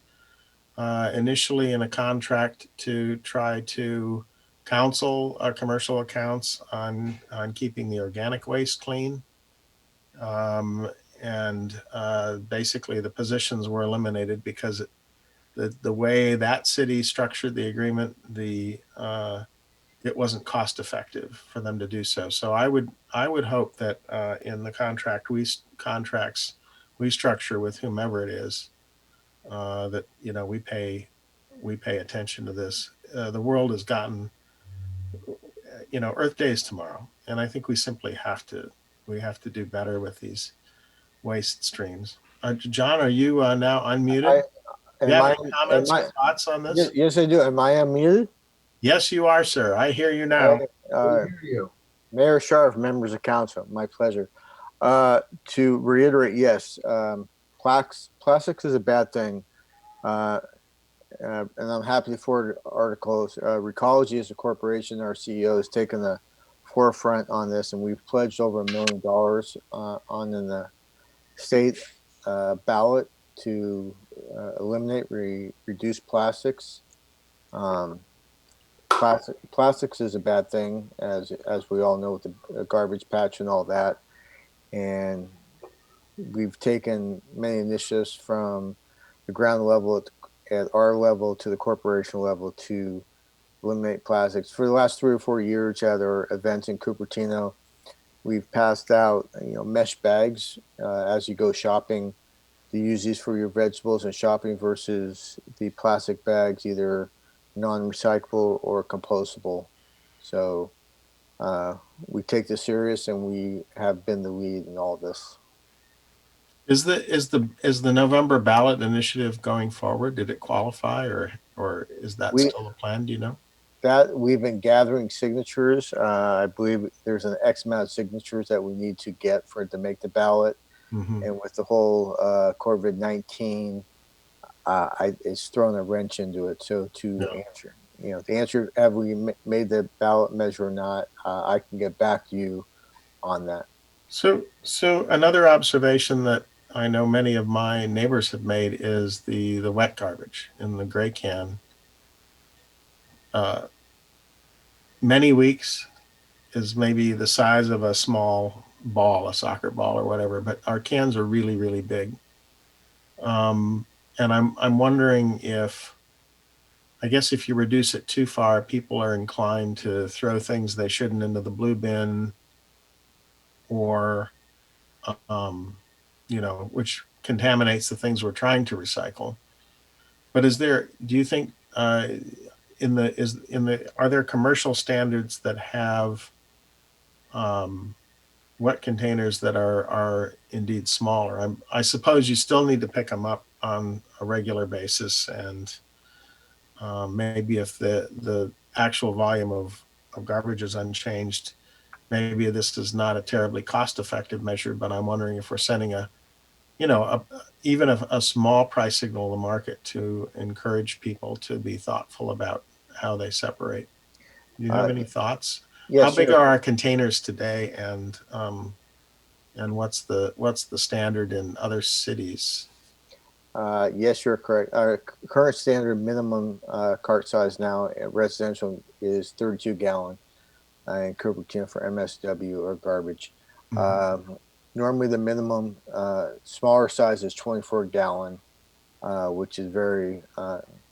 initially in a contract to try to counsel commercial accounts on keeping the organic waste clean. And basically the positions were eliminated because the way that city structured the agreement, it wasn't cost effective for them to do so. So I would hope that in the contracts we structure with whomever it is, that we pay attention to this. The world has gotten, Earth Day is tomorrow, and I think we simply have to do better with these waste streams. John, are you now unmuted? Do you have any comments or thoughts on this? Yes, I do. Am I unmuted? Yes, you are, sir. I hear you now. I hear you. Mayor Sharf, members of council, my pleasure. To reiterate, yes, plastics is a bad thing. And I'm happy for articles. Recology as a corporation, our CEO has taken the forefront on this, and we've pledged over $1 million on in the state ballot to eliminate, reduce plastics. Plastics is a bad thing, as we all know, with the garbage patch and all that. And we've taken many initiatives from the ground level at our level to the corporation level to eliminate plastics. For the last 3 or 4 years at our events in Cupertino, we've passed out mesh bags as you go shopping, to use these for your vegetables and shopping versus the plastic bags, either non-recyclable or compostable. So we take this serious, and we have been the lead in all this. Is the November ballot initiative going forward? Did it qualify, or is that still a plan? Do you know? That we've been gathering signatures. I believe there's an X amount of signatures that we need to get for it to make the ballot. Mm-hmm. And with the whole COVID-19, it's thrown a wrench into it. So answer, the answer, have we made the ballot measure or not? I can get back to you on that. So another observation that I know many of my neighbors have made is the wet garbage in the gray can. Many weeks is maybe the size of a small ball, a soccer ball or whatever, but our cans are really, really big. And I'm wondering if you reduce it too far, people are inclined to throw things they shouldn't into the blue bin, or which contaminates the things we're trying to recycle. But do you think are there commercial standards that have wet containers that are indeed smaller? I suppose you still need to pick them up on a regular basis, and maybe if the actual volume of garbage is unchanged, maybe this is not a terribly cost-effective measure. But I'm wondering if we're sending even a small price signal to the market to encourage people to be thoughtful about how they separate. Do you have any thoughts? Yes, how big are our containers today, and what's the standard in other cities? Yes, you're correct. Our current standard minimum cart size now at residential is 32 gallon in Cupertino for MSW or garbage. Mm-hmm. normally the minimum smaller size is 24 gallon, which is very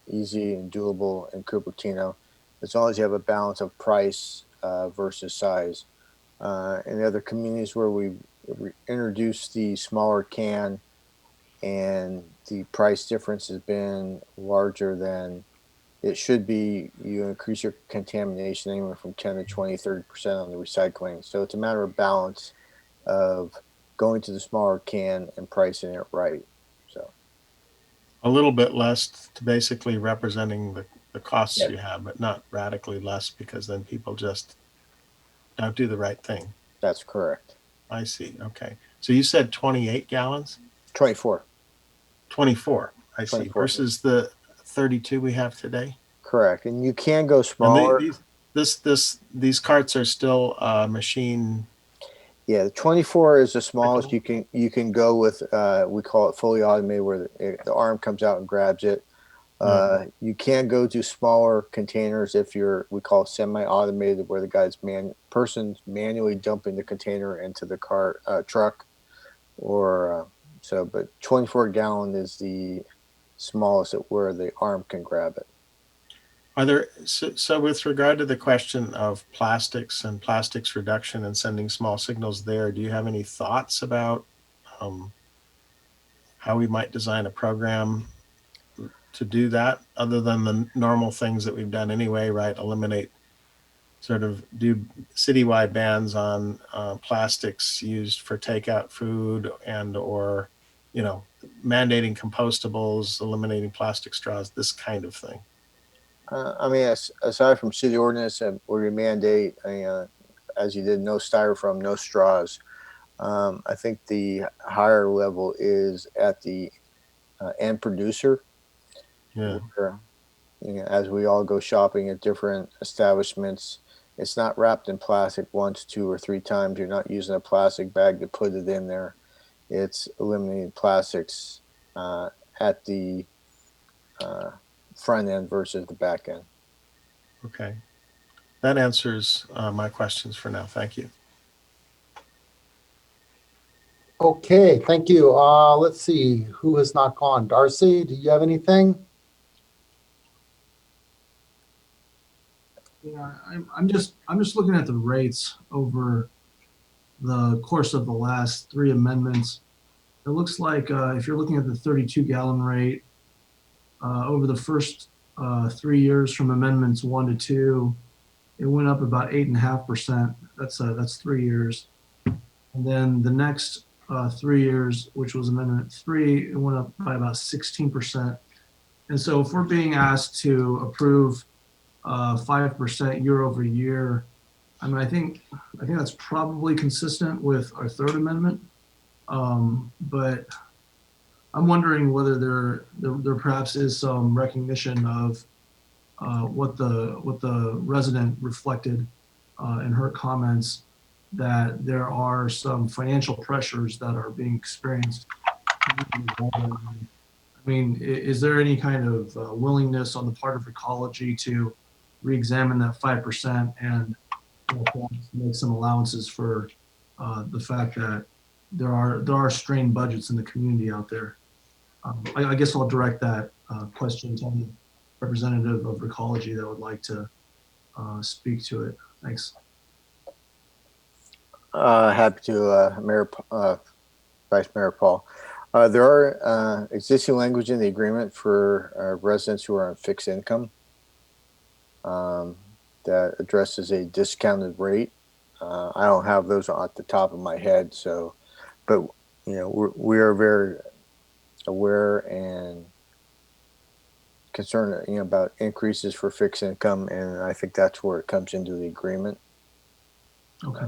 easy and doable in Cupertino, as long as you have a balance of price versus size. In the other communities where we introduced the smaller can and the price difference has been larger than it should be, you increase your contamination anywhere from 10 to 20, 30% on the recycling. So it's a matter of balance of going to the smaller can and pricing it right. So A little bit less to basically representing the costs yeah, you have, but not radically less, because then people just don't do the right thing. that's correct. I see. Okay. So you said 28 gallons? 24. 24, I see, 24. versus the 32 we have today? Correct. And you can go And smaller. these carts are still machine. Yeah, the 24 is the smallest you can go with. We call it fully automated, where the arm comes out and grabs it. You can go to smaller containers if we call it semi-automated, where the guy's person's manually dumping the container into the truck, or so. But 24 gallon is the smallest where the arm can grab it. Are there so with regard to the question of plastics and plastics reduction and sending small signals there, do you have any thoughts about how we might design a program to do that, other than the normal things that we've done anyway, right? Eliminate, sort of do citywide bans on plastics used for takeout food, or mandating compostables, eliminating plastic straws, this kind of thing. I mean, aside from city ordinance where we mandate, as you did, no styrofoam, no straws. I think the higher level is at the end producer. Yeah. Where, as we all go shopping at different establishments, it's not wrapped in plastic once, 2 or 3 times. You're not using a plastic bag to put it in there. It's eliminating plastics at the front end versus the back end. Okay. That answers my questions for now. Thank you. Okay, thank you. Let's see, who has not gone? Darcy, do you have anything? Yeah, I'm just looking at the rates over the course of the last 3 amendments. It looks like if you're looking at the 32 gallon rate over the first 3 years from amendments 1 to 2, it went up about 8.5%. That's 3 years. And then the next 3 years, which was amendment 3, it went up by about 16%. And so if we're being asked to approve 5% year over year, I mean, I think that's probably consistent with our 3rd amendment. But I'm wondering whether there perhaps is some recognition of what the resident reflected in her comments, that there are some financial pressures that are being experienced. I mean, is there any kind of willingness on the part of Recology to re-examine that 5% and make some allowances for the fact that there are strained budgets in the community out there? I guess I'll direct that question to any representative of Recology that would like to speak to it. Thanks. Happy to, Vice Mayor Paul. There are existing language in the agreement for residents who are on fixed income that addresses a discounted rate. I don't have those at the top of my head, but we are very aware and concerned, about increases for fixed income, and I think that's where it comes into the agreement. Okay.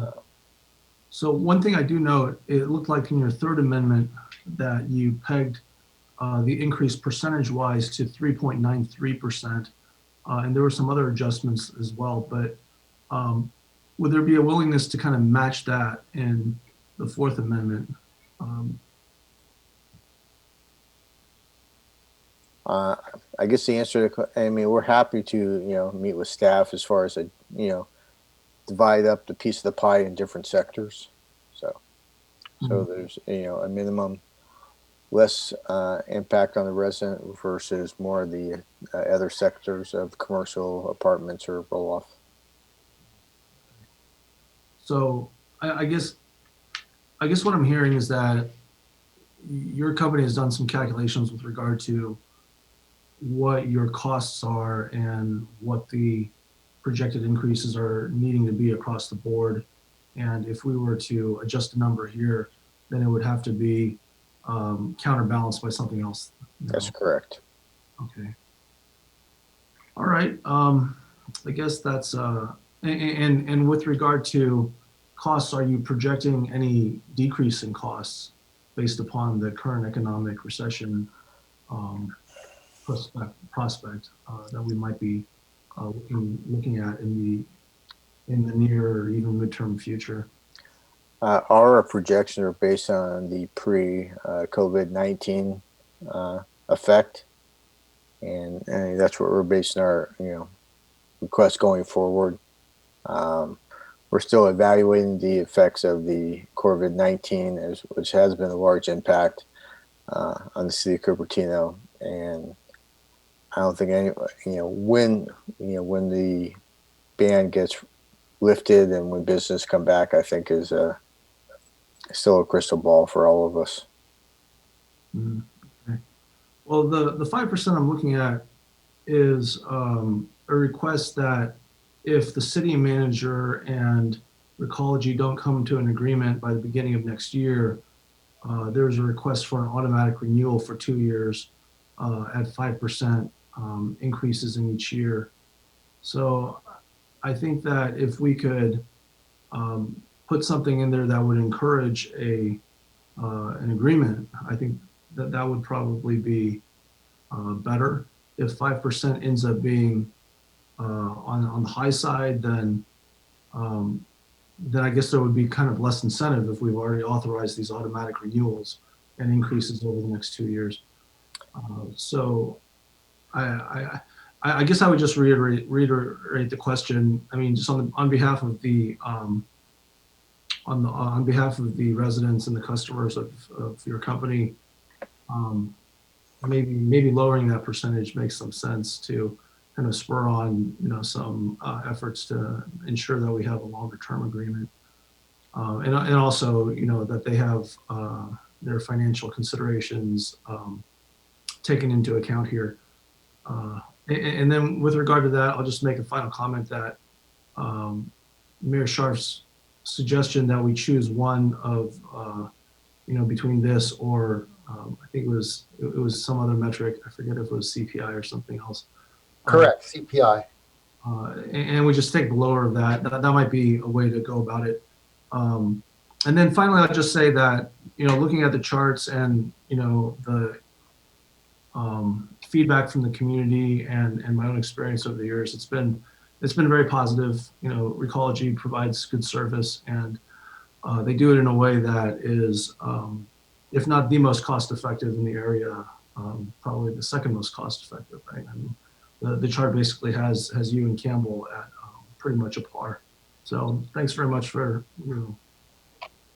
So one thing I do note, it looked like in your 3rd amendment that you pegged the increase percentage-wise to 3.93%, and there were some other adjustments as well. But would there be a willingness to kind of match that in the 4th amendment? I guess the answer to, I mean, we're happy to, meet with staff as far as, divide up the piece of the pie in different sectors. So. So there's, a minimum, less impact on the resident versus more of the other sectors of commercial apartments or roll off. So I guess what I'm hearing is that your company has done some calculations with regard to what your costs are and what the projected increases are needing to be across the board. And if we were to adjust a number here, then it would have to be counterbalanced by something else. That's correct. Okay. All right. I guess that's and with regard to costs, are you projecting any decrease in costs based upon the current economic recession prospect that we might be looking at in the near or even midterm future? Our projections are based on the pre-COVID-19 effect, and that's what we're basing our requests going forward. We're still evaluating the effects of the COVID-19, which has been a large impact on the city of Cupertino, and I don't think when the ban gets lifted and when business come back, I think is still a crystal ball for all of us. Okay. Well, the 5% I'm looking at is a request that if the city manager and Recology don't come to an agreement by the beginning of next year, there's a request for an automatic renewal for 2 years at 5% increases in each year. So I think that if we could put something in there that would encourage an agreement, I think that would probably be better. If 5% ends up being on the high side, then I guess there would be kind of less incentive if we've already authorized these automatic renewals and increases over the next 2 years. So I guess I would just reiterate the question. I mean, just on behalf of the on behalf of the residents and the customers of your company, maybe lowering that percentage makes some sense to kind of spur on some efforts to ensure that we have a longer term agreement, and also that they have their financial considerations taken into account here. And then with regard to that, I'll just make a final comment that Mayor Scharf's suggestion that we choose one of, between this or I think it was some other metric. I forget if it was CPI or something else. Correct, CPI. And we just take the lower of that. That might be a way to go about it. And then finally, I'll just say that, looking at the charts and, the feedback from the community and my own experience over the years, it's been very positive. Recology provides good service, and they do it in a way that is, if not the most cost effective in the area, probably the second most cost effective, right? I mean, the chart basically has you and Campbell at pretty much a par. So thanks very much for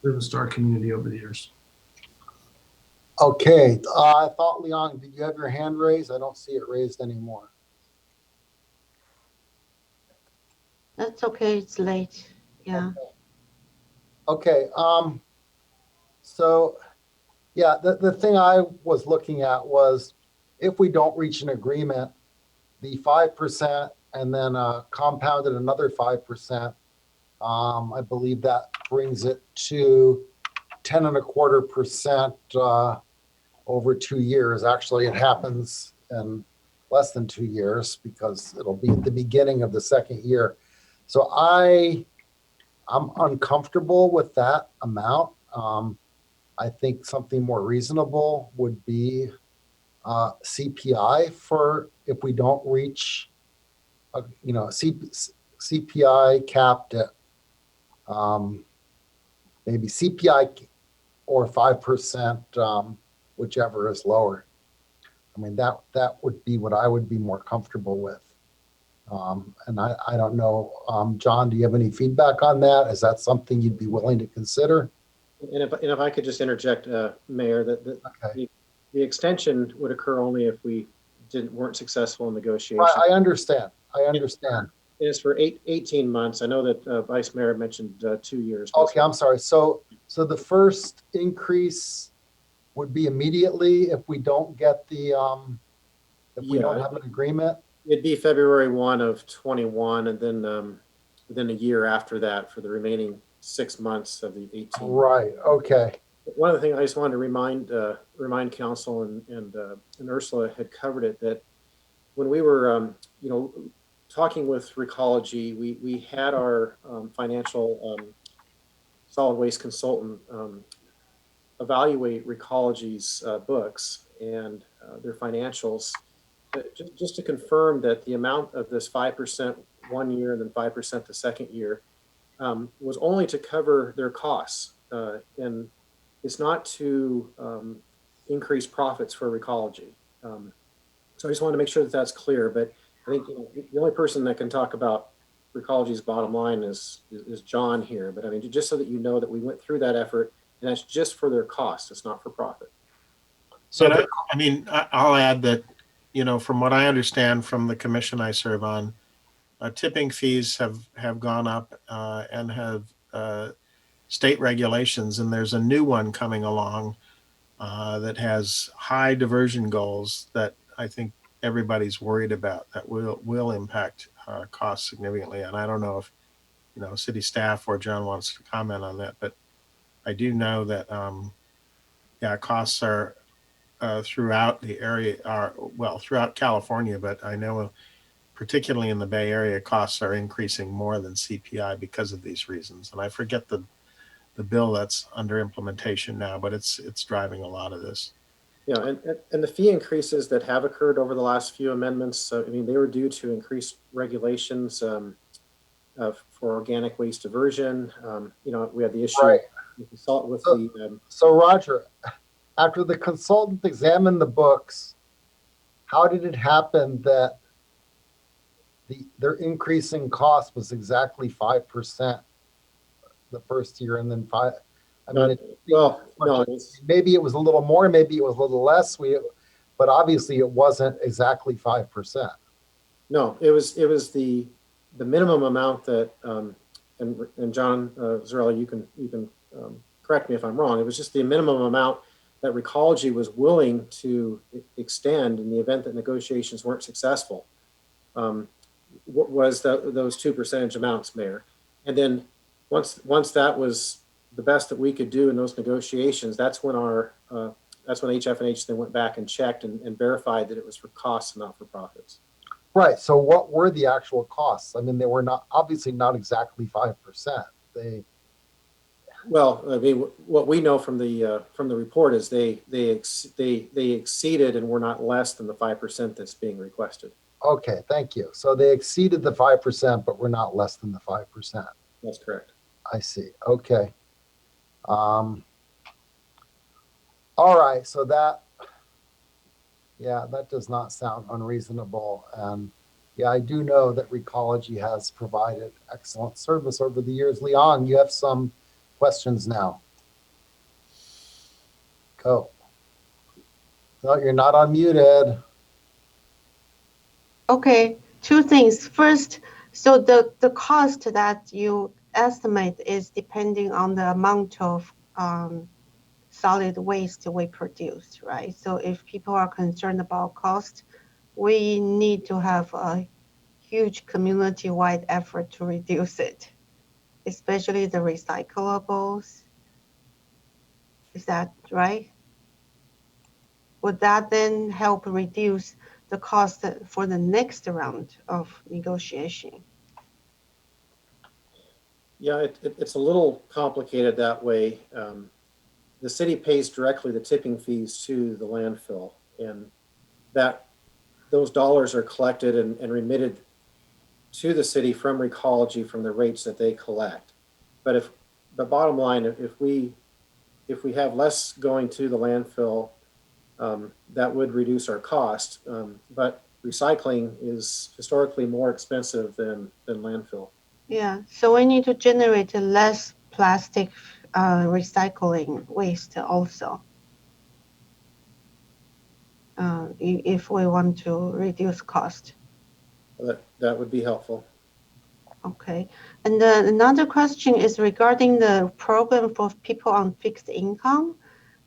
service to our community over the years. Okay, I thought, Leon, did you have your hand raised? I don't see it raised anymore. That's okay, it's late. Yeah. Okay, so yeah, the thing I was looking at was if we don't reach an agreement, the 5% and then compounded another 5%, I believe that brings it to 10.25% over 2 years. Actually, it happens in less than 2 years because it'll be at the beginning of the second year. So I'm uncomfortable with that amount. I think something more reasonable would be CPI for if we don't reach, CPI capped at maybe CPI or 5%, whichever is lower. I mean, that would be what I would be more comfortable with. And I don't know, John, do you have any feedback on that? Is that something you'd be willing to consider? And if I could just interject, Mayor, that Okay. the extension would occur only if we weren't successful in negotiation. I understand. I understand. It's for 18 months. I know that Vice Mayor mentioned 2 years. Okay, I'm sorry. So the first increase would be immediately if we don't get the, if we don't have an agreement? It'd be February 1 of 21, and then a year after that for the remaining 6 months of the 18. Right, okay. One of the things I just wanted to remind council and Ursula had covered it, that when we were talking with Recology, we had our financial solid waste consultant evaluate Recology's books and their financials, just to confirm that the amount of this 5% 1 year and then 5% the second year was only to cover their costs, and it's not to increase profits for Recology. So I just wanted to make sure that that's clear. But I think the only person that can talk about Recology's bottom line is John here. But I mean, just so that you know that we went through that effort, and that's just for their costs. It's not for profit. So I'll add that, from what I understand from the commission I serve on, tipping fees have gone up and have state regulations, and there's a new one coming along that has high diversion goals that I think everybody's worried about, that will impact costs significantly. And I don't know if city staff or John wants to comment on that, but I do know that costs are throughout the area throughout California, but I know particularly in the Bay Area, costs are increasing more than CPI because of these reasons. And I forget the bill that's under implementation now, but it's driving a lot of this. Yeah, and the fee increases that have occurred over the last few amendments, I mean, they were due to increased regulations for organic waste diversion. We had the issue with So Roger, after the consultant examined the books, how did it happen that their increasing cost was exactly 5% the first year, and then 5? I mean, maybe it was a little more, maybe it was a little less. But obviously, it wasn't exactly 5%. No, it was the minimum amount that, and John Zarella, you can correct me if I'm wrong. It was just the minimum amount that Recology was willing to extend in the event that negotiations weren't successful. What was those 2% amounts, Mayor? And then once that was the best that we could do in those negotiations, that's when HF&H then went back and checked and verified that it was for costs and not for profits. Right. So what were the actual costs? I mean, they were obviously not exactly 5%. Well, I mean, what we know from the report is they exceeded and were not less than the 5% that's being requested. Okay, thank you. So they exceeded the 5%, but were not less than the 5%. That's correct. I see. Okay. All right. So that does not sound unreasonable. And yeah, I do know that Recology has provided excellent service over the years. Leon, you have some questions now. Go. No, you're not unmuted. Okay, two things. First, so the cost that you estimate is depending on the amount of solid waste we produce, right? So if people are concerned about cost, we need to have a huge community-wide effort to reduce it, especially the recyclables. Is that right? Would that then help reduce the cost for the next round of negotiation? Yeah, it's a little complicated that way. The city pays directly the tipping fees to the landfill, and those dollars are collected and remitted to the city from Recology from the rates that they collect. But the bottom line, if we have less going to the landfill, that would reduce our cost. But recycling is historically more expensive than landfill. Yeah, so we need to generate less plastic recycling waste also. If we want to reduce cost. That would be helpful. Okay. And then another question is regarding the program for people on fixed income.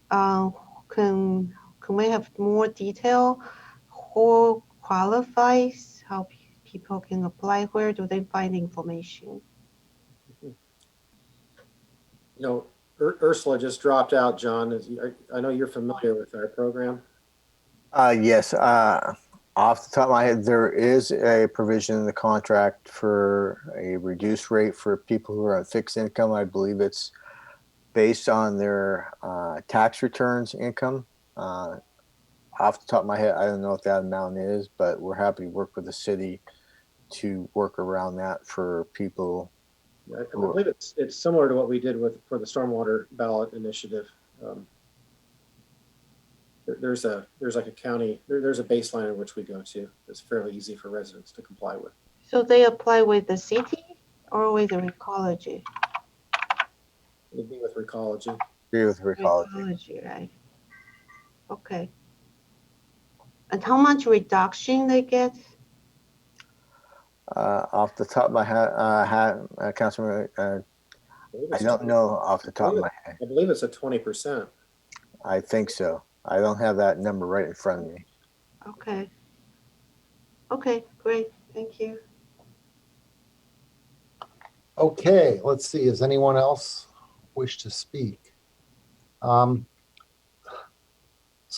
Can we have more detail? Who qualifies? How people can apply? Where do they find information? You know, Ursula just dropped out, John. I know you're familiar with our program. Yes. Off the top of my head, there is a provision in the contract for a reduced rate for people who are on fixed income. I believe it's based on their tax returns income. Off the top of my head, I don't know what that amount is, but we're happy to work with the city to work around that for people. I believe it's similar to what we did for the stormwater ballot initiative. There's like a county, there's a baseline in which we go to. It's fairly easy for residents to comply with. So they apply with the city or with the Recology? It'd be with Recology. Agree with Recology. Recology, right? Okay. And how much reduction they get? Off the top of my head, Councilman, I don't know off the top of my head. I believe it's a 20%. I think so. I don't have that number right in front of me. Okay. Okay, great. Thank you. Okay, let's see. Does anyone else wish to speak? So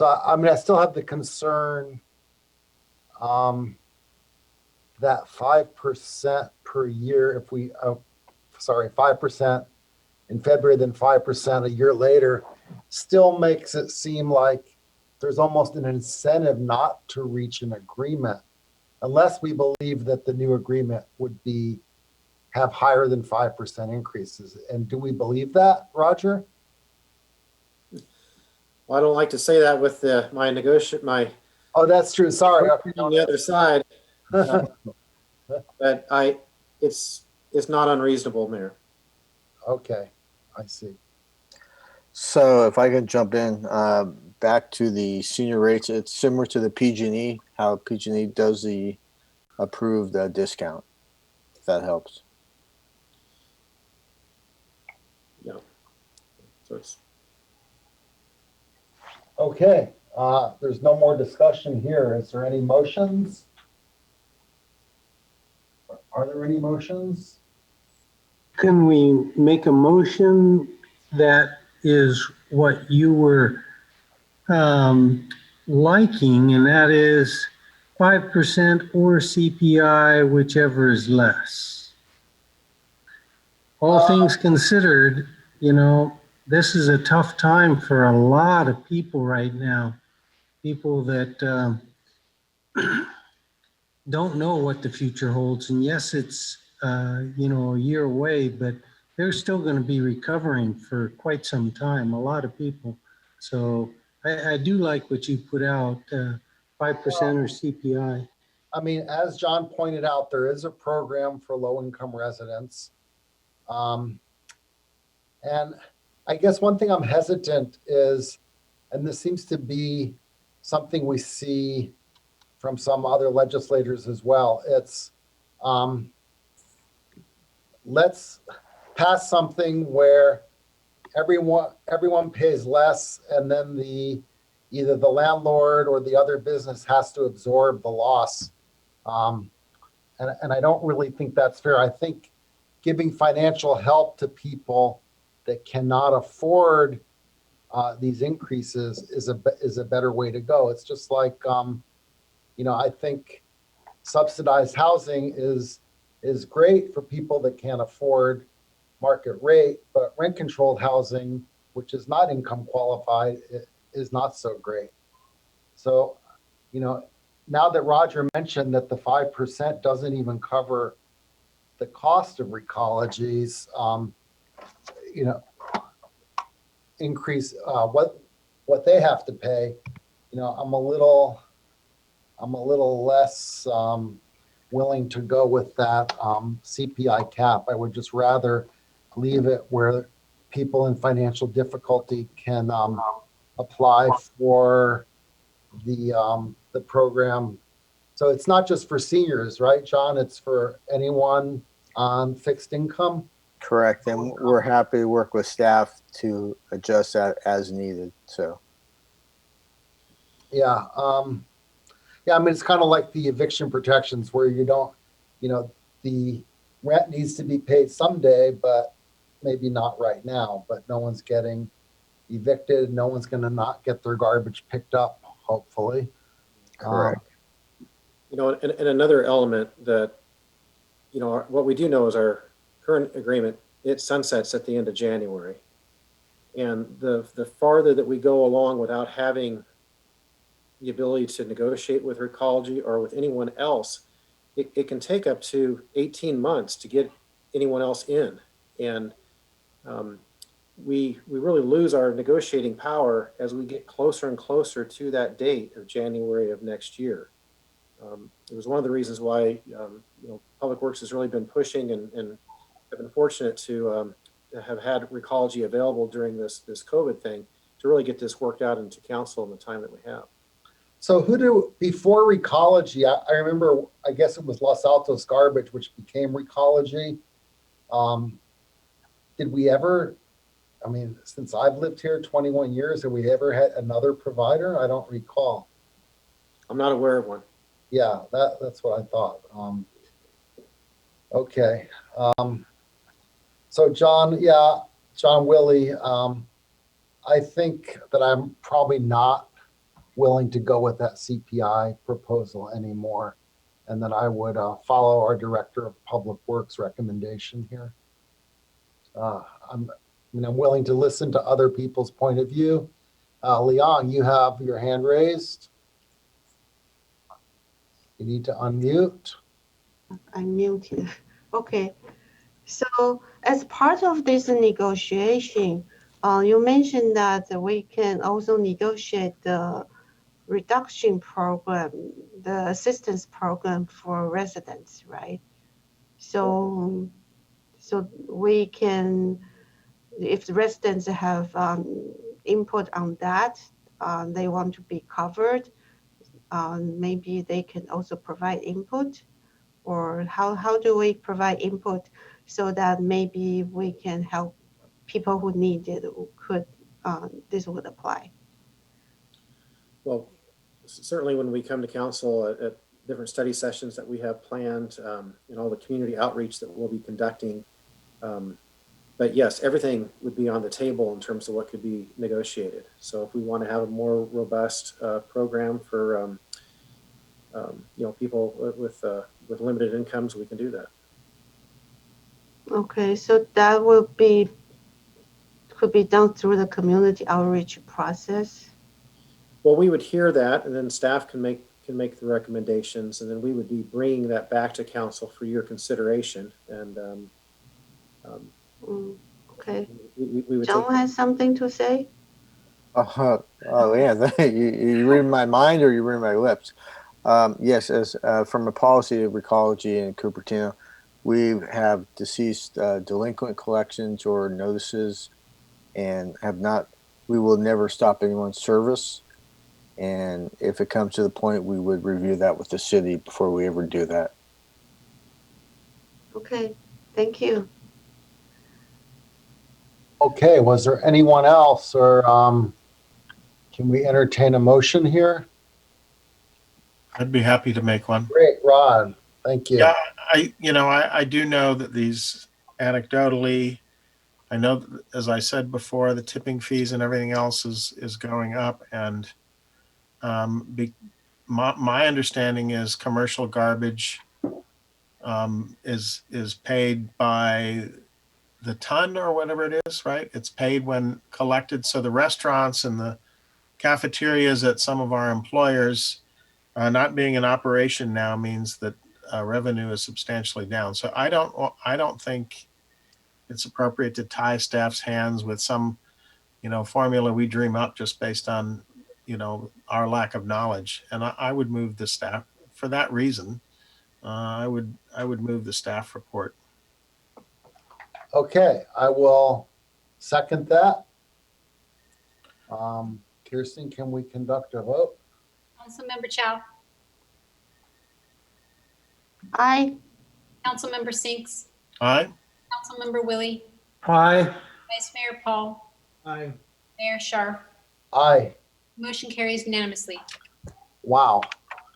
I mean, I still have the concern that 5% per year, if we, 5% in February, then 5% a year later, still makes it seem like there's almost an incentive not to reach an agreement unless we believe that the new agreement would have higher than 5% increases. And do we believe that, Roger? Well, I don't like to say that with my Oh, that's true. Sorry. On the other side. But it's not unreasonable, Mayor. Okay, I see. So if I can jump in, back to the senior rates, it's similar to the PG&E, how PG&E does the approved discount, if that helps. Yeah. So it's okay. There's no more discussion here. Is there any motions? Are there any motions? Can we make a motion that is what you were liking, and that is 5% or CPI, whichever is less? All things considered, this is a tough time for a lot of people right now. People that don't know what the future holds. And yes, it's, a year away, but they're still going to be recovering for quite some time, a lot of people. So I do like what you put out, 5% or CPI. I mean, as John pointed out, there is a program for low-income residents. And I guess one thing I'm hesitant is, and this seems to be something we see from some other legislators as well, it's let's pass something where everyone pays less, and then either the landlord or the other business has to absorb the loss. And I don't really think that's fair. I think giving financial help to people that cannot afford these increases is a better way to go. It's just like, I think subsidized housing is great for people that can't afford market rate, but rent controlled housing, which is not income qualified, is not so great. So, now that Roger mentioned that the 5% doesn't even cover the cost of Recology's, increase what they have to pay, I'm a little less willing to go with that CPI cap. I would just rather leave it where people in financial difficulty can apply for the program. So it's not just for seniors, right, John? It's for anyone on fixed income? Correct. And we're happy to work with staff to adjust that as needed. So, Yeah. Yeah, I mean, it's kind of like the eviction protections where you don't, the rent needs to be paid someday, but maybe not right now. But no one's getting evicted. No one's going to not get their garbage picked up, hopefully. correct. And another element that, what we do know is our current agreement, it sunsets at the end of January. And the farther that we go along without having the ability to negotiate with Recology or with anyone else, it can take up to 18 months to get anyone else in. And we really lose our negotiating power as we get closer and closer to that date of January of next year. It was one of the reasons why Public Works has really been pushing and have been fortunate to have had Recology available during this COVID thing to really get this worked out into council in the time that we have. So before Recology, I remember, I guess it was Los Altos Garbage, which became Recology. Did we ever, I mean, since I've lived here 21 years, have we ever had another provider? I don't recall. I'm not aware of one. Yeah, that's what I thought. Okay. So John Willie, I think that I'm probably not willing to go with that CPI proposal anymore. And then I would follow our Director of Public Works recommendation here. I'm willing to listen to other people's point of view. Leon, you have your hand raised. You need to unmute. I'm muted. Okay. So as part of this negotiation, you mentioned that we can also negotiate the reduction program, the assistance program for residents, right? So we can, if the residents have input on that, they want to be covered, maybe they can also provide input. Or how do we provide input so that maybe we can help people who need it, who could, this would apply? Well, certainly when we come to council at different study sessions that we have planned and all the community outreach that we'll be conducting. But yes, everything would be on the table in terms of what could be negotiated. So if we want to have a more robust program for people with limited incomes, we can do that. Okay, so that could be done through the community outreach process. Well, we would hear that, and then staff can make the recommendations, and then we would be bringing that back to council for your consideration. And okay, we would John has something to say. Oh yeah, you read my mind or you read my lips. Yes, as from a policy of Recology in Cupertino, we have deceased delinquent collections or notices, and we will never stop anyone's service. And if it comes to the point, we would review that with the city before we ever do that. Okay, thank you. Okay, was there anyone else, or can we entertain a motion here? I'd be happy to make one. Great, Rod. Thank you. Yeah, I do know that these anecdotally, I know that, as I said before, the tipping fees and everything else is going up, and my understanding is commercial garbage is paid by the ton or whatever it is, right? It's paid when collected. So the restaurants and the cafeterias at some of our employers not being in operation now means that revenue is substantially down. So I don't think it's appropriate to tie staff's hands with some, formula we dream up just based on, our lack of knowledge. And I would move the staff for that reason. I would move the staff report. Okay, I will second that. Kirsten, can we conduct a vote? Councilmember Chow, Aye. Councilmember Sinks, Aye. Councilmember Willie, Aye. Vice Mayor Paul, Aye. Mayor Sharp. Aye. Motion carries unanimously. Wow.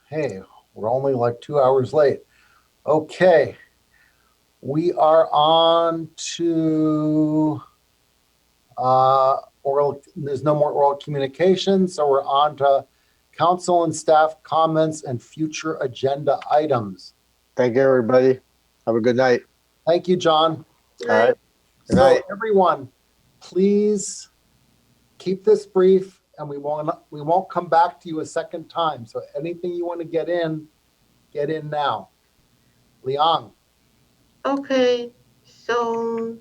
Hey, we're only like 2 hours late. Okay. We are on to oral, there's no more oral communication, so we're on to council and staff comments and future agenda items. Thank you, everybody. Have a good night. Thank you, John. All right. Good So night. everyone, please keep this brief and we won't come back to you a second time. So anything you want to get in now. Liang. Okay, so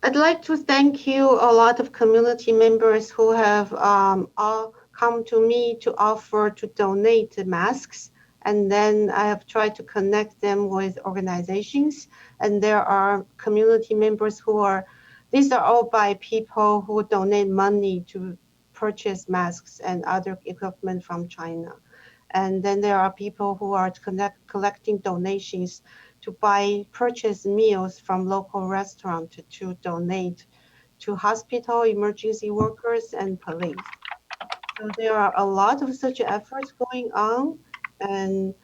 I'd like to thank you, a lot of community members who have all come to me to offer to donate masks. And then I have tried to connect them with organizations. And there are community members who are, these are all by people who donate money to purchase masks and other equipment from China. And then there are people who are collecting donations to purchase meals from local restaurants to donate to hospital, emergency workers, and police. So there are a lot of such efforts going on, and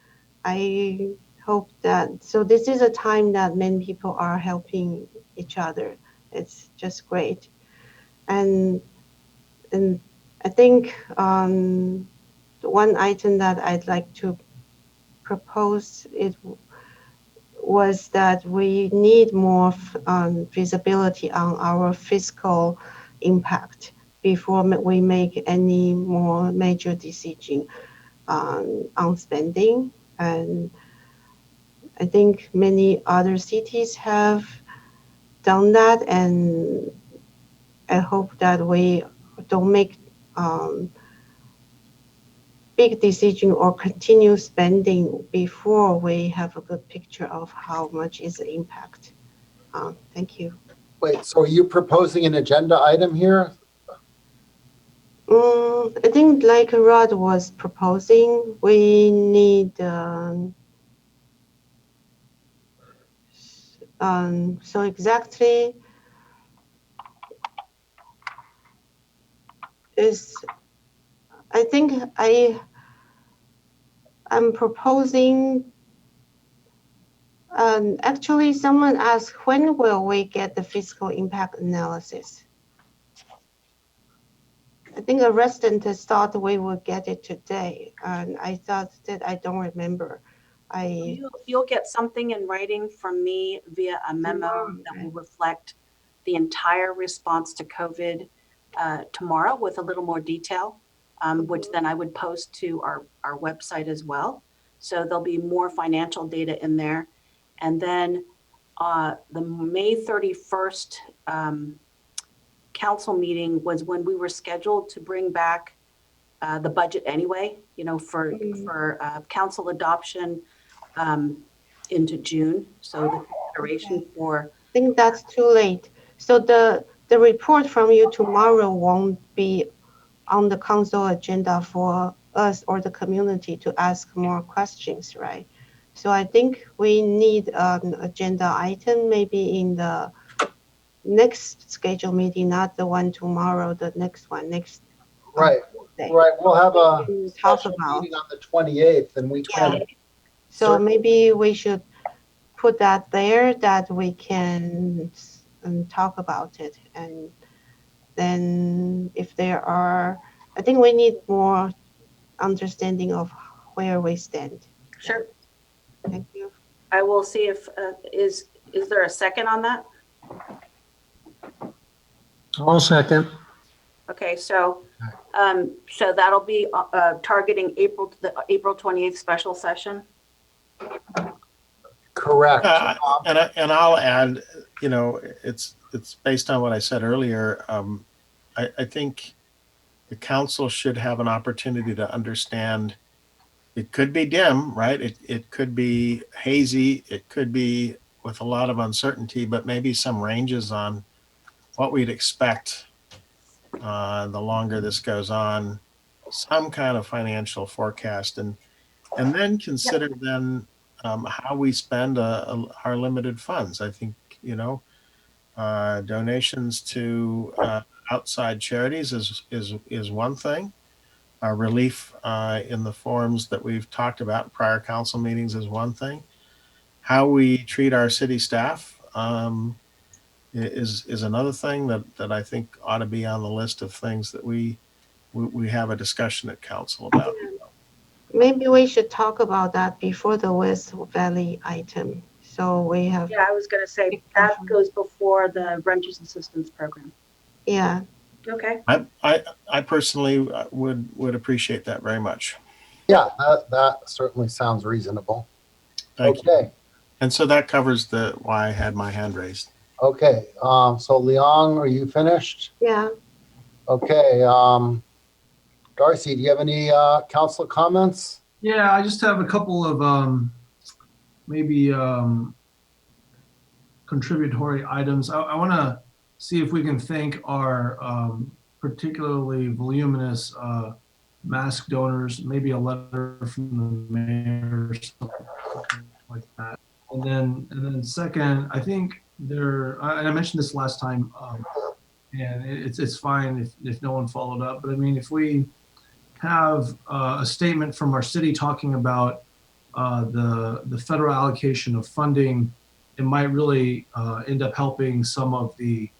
I hope that, so this is a time that many people are helping each other. It's just great. And I think one item that I'd like to propose was that we need more visibility on our fiscal impact before we make any more major decision on spending. And I think many other cities have done that, and I hope that we don't make big decision or continue spending before we have a good picture of how much is the impact. Thank you. Wait, so are you proposing an agenda item here? I think like Rod was proposing, we need so exactly is, I think I'm proposing, actually someone asked, when will we get the fiscal impact analysis? I think a resident thought we would get it today, and I thought that I don't remember. You'll get something in writing from me via a memo that will reflect the entire response to COVID tomorrow with a little more detail, which then I would post to our website as well. So there'll be more financial data in there. And then the May 31st council meeting was when we were scheduled to bring back the budget anyway, for council adoption into June. So the consideration for, I think that's too late. So the report from you tomorrow won't be on the council agenda for us or the community to ask more questions, right? So I think we need an agenda item maybe in the next scheduled meeting, not the one tomorrow, the next one, next. Right, day. right. We'll have a Talk special about meeting on the 28th and we can. So maybe we should put that there, that we can talk about it. And then if there are, I think we need more understanding of where we stand. sure. Thank you. I will see if, is there a second on that? I'll second. Okay, so that'll be targeting the April 28th special session. Correct. And I'll add, it's based on what I said earlier. I think the council should have an opportunity to understand. It could be dim, right? It could be hazy. It could be with a lot of uncertainty, but maybe some ranges on what we'd expect the longer this goes on, some kind of financial forecast, and then consider then how we spend our limited funds. I think, donations to outside charities is one thing. Relief in the forms that we've talked about in prior council meetings is one thing. How we treat our city staff is another thing that I think ought to be on the list of things that we have a discussion at council about. Maybe we should talk about that before the West Valley item. So we have, Yeah, I was going to say that goes before the renters assistance program. yeah. Okay. I personally would appreciate that very much. Yeah, that certainly sounds reasonable. Thank Okay. you. And so that covers why I had my hand raised. Okay. So Leong, are you finished? Yeah. Okay. Darcy, do you have any council comments? Yeah, I just have a couple of maybe contributory items. I want to see if we can thank our particularly voluminous mask donors, maybe a letter from the mayor or something like that. And then second, I think and I mentioned this last time, and it's fine if no one followed up, but I mean, if we have a statement from our city talking about the federal allocation of funding, it might really end up helping some of the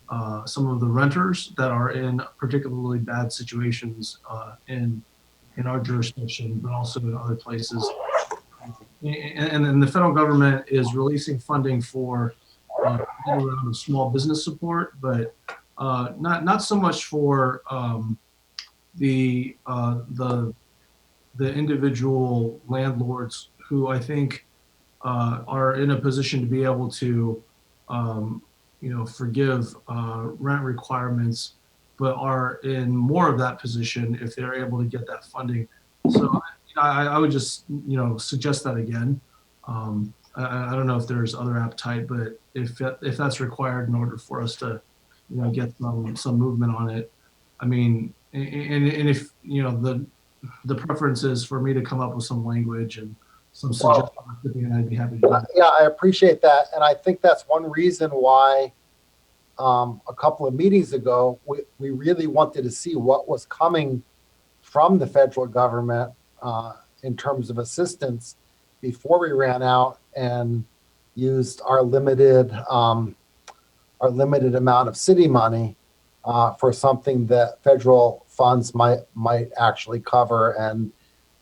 renters that are in particularly bad situations in our jurisdiction, but also in other places. And then the federal government is releasing funding for around small business support, but not so much for the individual landlords who I think are in a position to be able to forgive rent requirements, but are in more of that position if they're able to get that funding. So I would just suggest that again. I don't know if there's other appetite, but if that's required in order for us to get some movement on it, I mean, and if the preference is for me to come up with some language and some suggestions, I'd be happy to do that. Yeah, I appreciate that. And I think that's one reason why a couple of meetings ago, we really wanted to see what was coming from the federal government in terms of assistance before we ran out and used our limited amount of city money for something that federal funds might actually cover and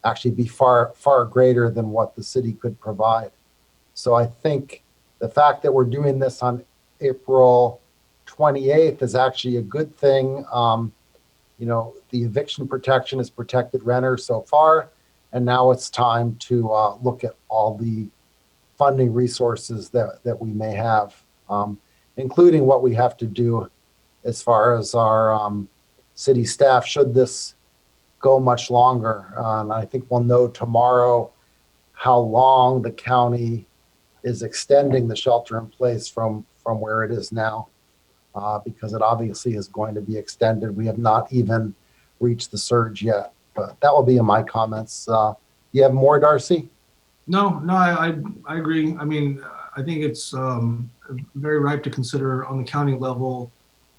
actually be far greater than what the city could provide. So I think the fact that we're doing this on April 28th is actually a good thing. The eviction protection has protected renters so far, and now it's time to look at all the funding resources that we may have, including what we have to do as far as our city staff should this go much longer. And I think we'll know tomorrow how long the county is extending the shelter in place from where it is now, because it obviously is going to be extended. We have not even reached the surge yet, but that will be in my comments. You have more, Darcy? No, I agree. I mean, I think it's very ripe to consider on the county level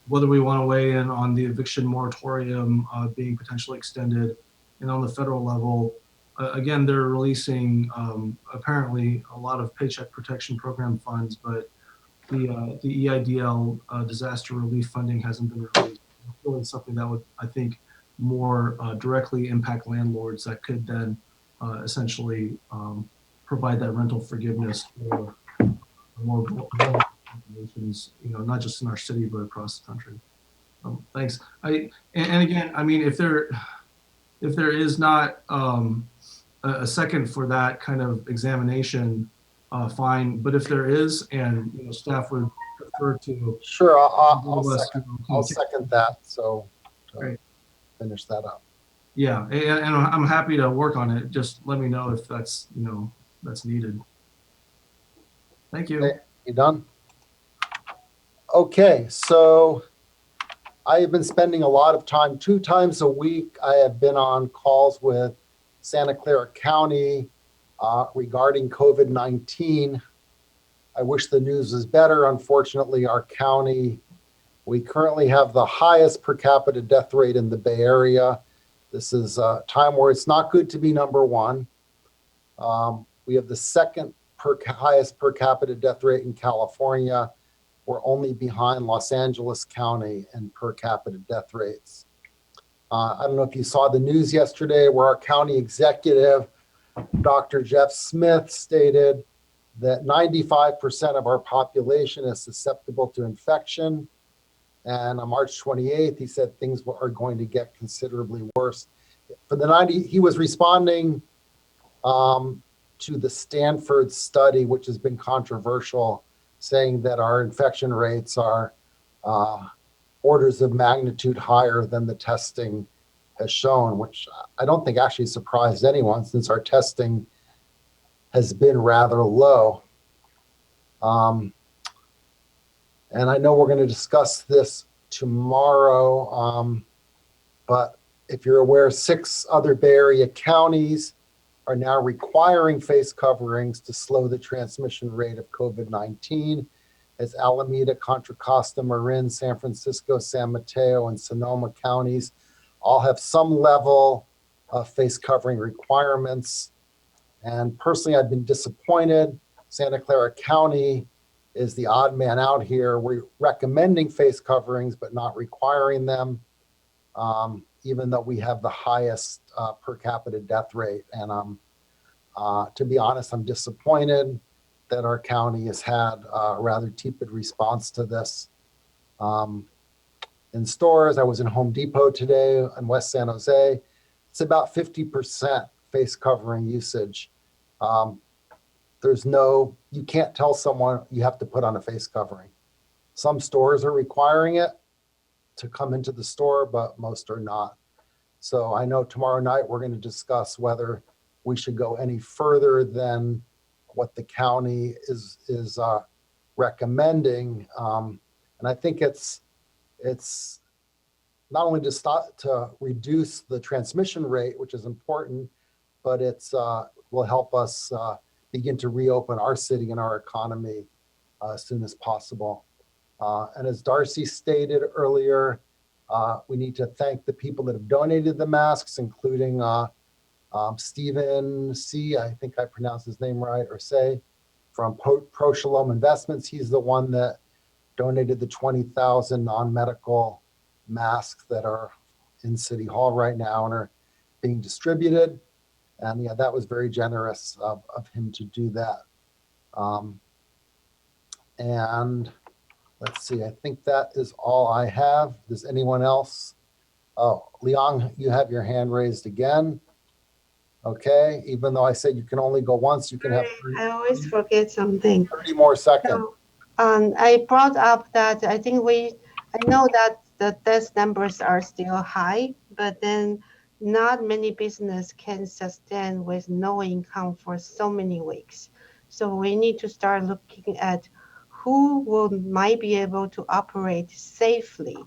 whether we want to weigh in on the eviction moratorium being potentially extended, and on the federal level, again, they're releasing apparently a lot of Paycheck Protection Program funds, but the EIDL disaster relief funding hasn't been released. It's really something that would, I think, more directly impact landlords that could then essentially provide that rental forgiveness for more populations, not just in our city, but across the country. Thanks. And again, I mean, if there is not a second for that kind of examination, fine. But if there is, and staff would prefer to, sure, I'll second that. So great. Finish that up. Yeah, and I'm happy to work on it. Just let me know if that's that's needed. Thank you. Okay, you done? Okay, so I have been spending a lot of time, 2 times a week. I have been on calls with Santa Clara County regarding COVID-19. I wish the news was better. Unfortunately, our county, we currently have the highest per capita death rate in the Bay Area. This is a time where it's not good to be number one. We have the second highest per capita death rate in California. We're only behind Los Angeles County in per capita death rates. I don't know if you saw the news yesterday where our county executive, Dr. Jeff Smith, stated that 95% of our population is susceptible to infection. And on March 28th, he said things are going to get considerably worse. For the 90, he was responding to the Stanford study, which has been controversial, saying that our infection rates are orders of magnitude higher than the testing has shown, which I don't think actually surprised anyone since our testing has been rather low. And I know we're going to discuss this tomorrow, but if you're aware, 6 other Bay Area counties are now requiring face coverings to slow the transmission rate of COVID-19. As Alameda, Contra Costa, Marin, San Francisco, San Mateo, and Sonoma counties all have some level of face covering requirements. And personally, I've been disappointed. Santa Clara County is the odd man out here. We're recommending face coverings, but not requiring them, even though we have the highest per capita death rate. And to be honest, I'm disappointed that our county has had a rather tepid response to this. In stores, I was in Home Depot today in West San Jose. It's about 50% face covering usage. You can't tell someone you have to put on a face covering. Some stores are requiring it to come into the store, but most are not. So I know tomorrow night we're going to discuss whether we should go any further than what the county is recommending. And I think it's not only to reduce the transmission rate, which is important, but it's will help us begin to reopen our city and our economy as soon as possible. And as Darcy stated earlier, we need to thank the people that have donated the masks, including Stephen C., I think I pronounced his name right, or say, from Pro Shalom Investments. He's the one that donated the 20,000 non-medical masks that are in City Hall right now and are being distributed. And yeah, that was very generous of him to do that. And let's see, I think that is all I have. Does anyone else? Oh, Leon, you have your hand raised again. Okay, even though I said you can only go once, you can have 30, I always forget something. 30 more seconds. So, I brought up that I know that the death numbers are still high, but then not many business can sustain with no income for so many weeks. So we need to start looking at who might be able to operate safely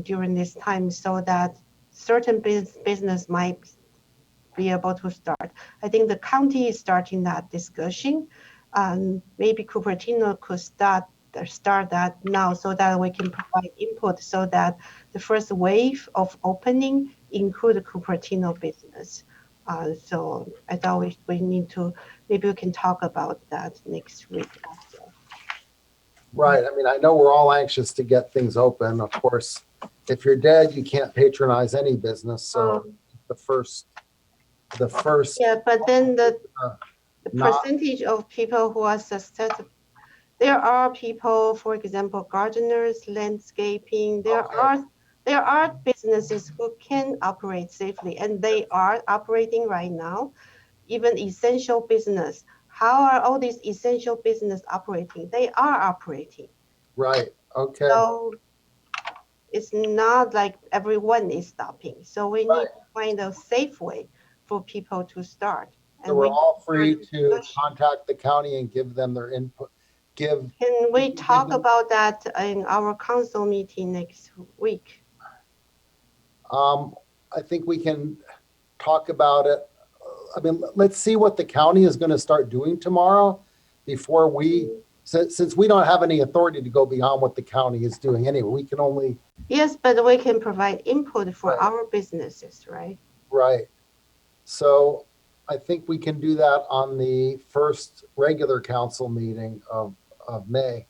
during this time, so that certain business might be able to start. I think the county is starting that discussion. Maybe Cupertino could start that now so that we can provide input so that the first wave of opening include Cupertino business. So I thought we need to, maybe we can talk about that next week also. Right. I mean, I know we're all anxious to get things open. Of course, if you're dead, you can't patronize any business. So the first. Yeah, but then the percentage of people who are susceptible. There are people, for example, gardeners, landscaping. There are businesses who can operate safely, and they are operating right now. Even essential business. How are all these essential business operating? They are operating. Right. Okay. So it's not like everyone is stopping. So we need to find a safe way for people to start. So we're all free to contact the county and give them their input, give. Can we give talk them- about that in our council meeting next week? I think we can talk about it. I mean, let's see what the county is going to start doing tomorrow before we, since we don't have any authority to go beyond what the county is doing anyway, we can only. Yes, but we can provide input for Right. our businesses, right? Right. So I think we can do that on the first regular council meeting of May.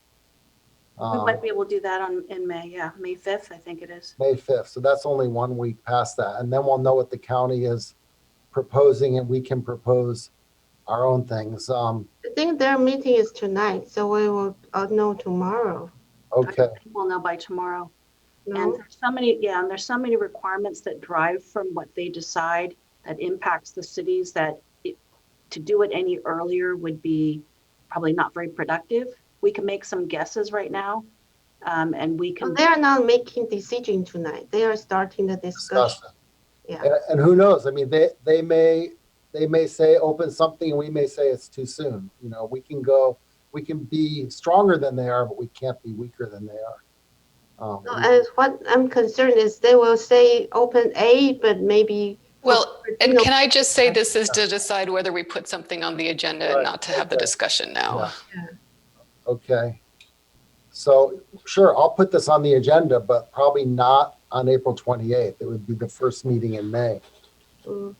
We might be able to do that in May, yeah, May 5th, I think it is. May 5th. So that's only 1 week past that. And then we'll know what the county is proposing and we can propose our own things. I think their meeting is tonight, so we will know tomorrow. Okay. I think we'll know by tomorrow. No? And there's so many, yeah, and there's so many requirements that drive from what they decide that impacts the cities that to do it any earlier would be probably not very productive. We can make some guesses right now, and we can. Well, they are not making decision tonight. They are starting the discussion. Yeah. And who knows? I mean, they may say open something and we may say it's too soon. You know, we can be stronger than they are, but we can't be weaker than they are. And what I'm concerned is they will say open A, but maybe. Well, and can I just say this is to decide whether we put something on the agenda and not to have the discussion now. Yeah. Okay. So sure, I'll put this on the agenda, but probably not on April 28th. It would be the first meeting in May. Mm.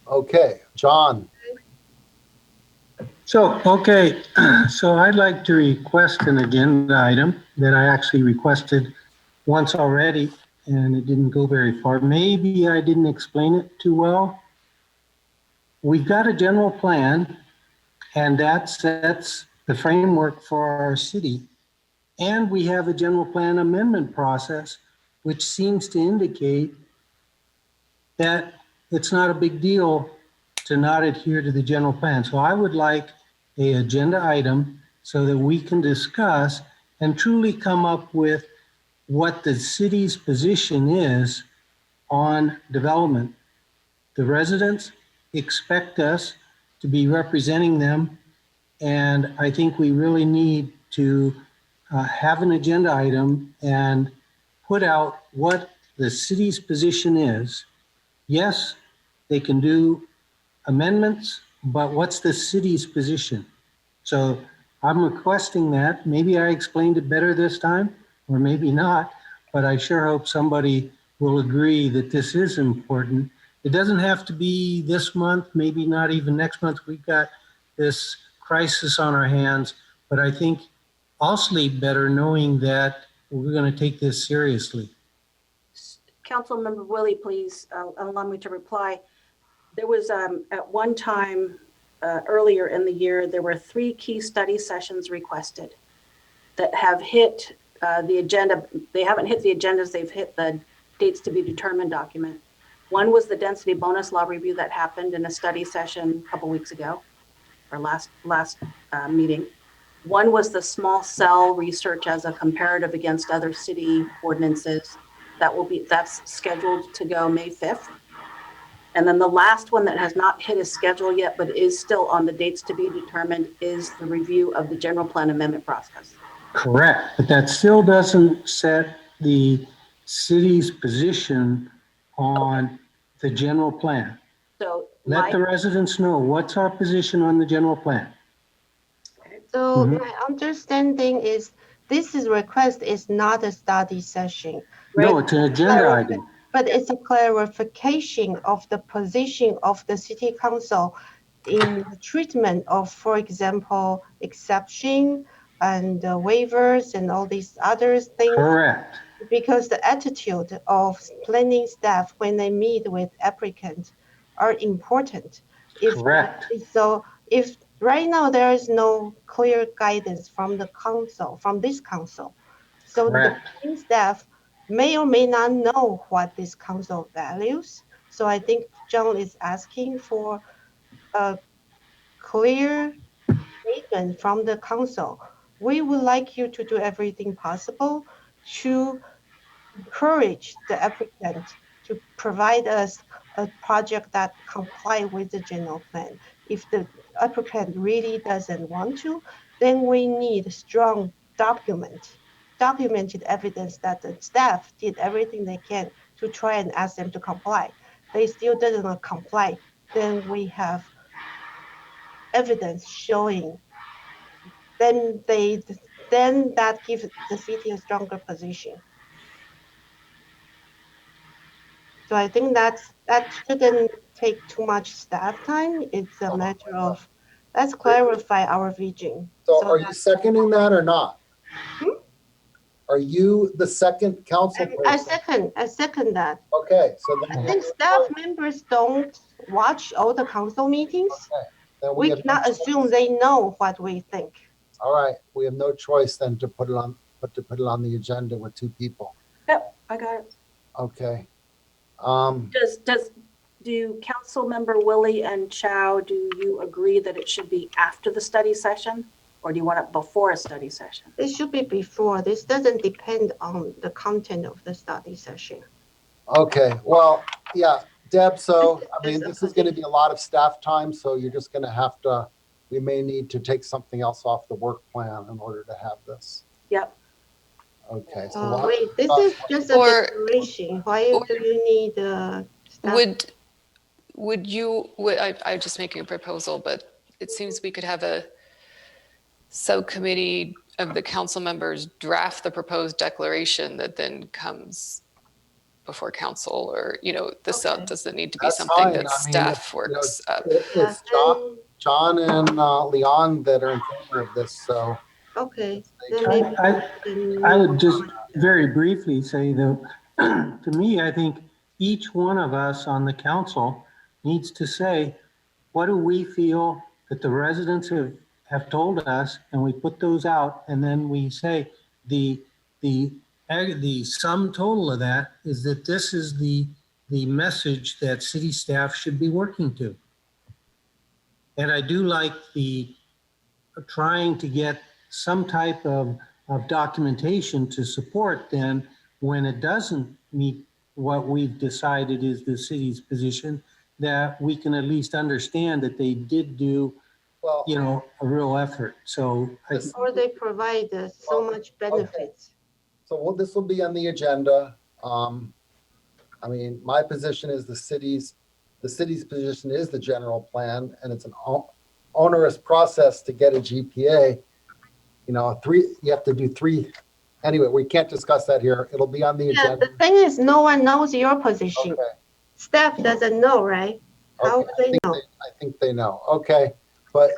Okay, John. So, okay, so I'd like to request an agenda item that I actually requested once already, and it didn't go very far. Maybe I didn't explain it too well. We've got a general plan, and that sets the framework for our city. And we have a general plan amendment process, which seems to indicate that it's not a big deal to not adhere to the general plan. So I would like an agenda item so that we can discuss and truly come up with what the city's position is on development. The residents expect us to be representing them, and I think we really need to have an agenda item and put out what the city's position is. Yes, they can do amendments, but what's the city's position? So I'm requesting that. Maybe I explained it better this time, or maybe not, but I sure hope somebody will agree that this is important. It doesn't have to be this month, maybe not even next month. We've got this crisis on our hands, but I think I'll sleep better knowing that we're going to take this seriously. Councilmember Willie, please allow me to reply. There was at one time earlier in the year, there were 3 key study sessions requested that have hit the agenda. They haven't hit the agendas, they've hit the dates to be determined document. One was the density bonus law review that happened in a study session a couple weeks ago, or last meeting. One was the small cell research as a comparative against other city ordinances. That's scheduled to go May 5th. And then the last one that has not hit a schedule yet, but is still on the dates to be determined, is the review of the general plan amendment process. Correct, but that still doesn't set the city's position on the general plan. So let the residents know what's our position on the general plan. So my understanding is this request is not a study session. Right? No, it's an agenda item. But it's a clarification of the position of the city council in the treatment of, for example, exception and waivers and all these other things. Correct. Because the attitude of planning staff when they meet with applicants are important. Correct. So if right now there is no clear guidance from the council, from this council, so the planning staff may or may not know what this council values. So I think John is asking for a clear statement from the council. We would like you to do everything possible to encourage the applicant to provide us a project that comply with the general plan. If the applicant really doesn't want to, then we need strong documented evidence that the staff did everything they can to try and ask them to comply. They still doesn't comply, then we have evidence showing, then that gives the city a stronger position. So I think that shouldn't take too much staff time. It's a matter of, let's clarify our vision. So are you seconding that or not? Are you the second council person? I second that. Okay, so then I think staff members don't watch all the council meetings. Okay, then We have no cannot assume they know what we think. All right, we have no choice then to put it on, but to put it on the agenda with two people. Yep, I got it. Okay. Do Council Member Willie and Chow, do you agree that it should be after the study session? Or do you want it before a study session? It should be before. This doesn't depend on the content of the study session. Okay, well, yeah, Deb, so, I mean, this is gonna be a lot of staff time, so you're just gonna have to, we may need to take something else off the work plan in order to have this. Yep. Okay. So Wait, this is just a declaration. Why do you need staff? I'm just making a proposal, but it seems we could have a subcommittee of the council members draft the proposed declaration that then comes before council, or, this doesn't need to be That's something fine. that I mean, staff works up. It's John and Leon that are in favor of this, so. Okay. I would just very briefly say that, to me, I think each one of us on the council needs to say, what do we feel that the residents have told us, and we put those out, and then we say the sum total of that is that this is the message that city staff should be working to. And I do like the trying to get some type of documentation to support then when it doesn't meet what we've decided is the city's position, that we can at least understand that they did do, a real effort. So or they provide so much benefits. Okay. So this will be on the agenda. I mean, my position is the city's position is the general plan, and it's an onerous process to get a GPA. You have to do 3. Anyway, we can't discuss that here. It'll be on the agenda. The thing is, no one knows your position. Okay. Staff doesn't know, right? How would they know? I think they know. Okay. But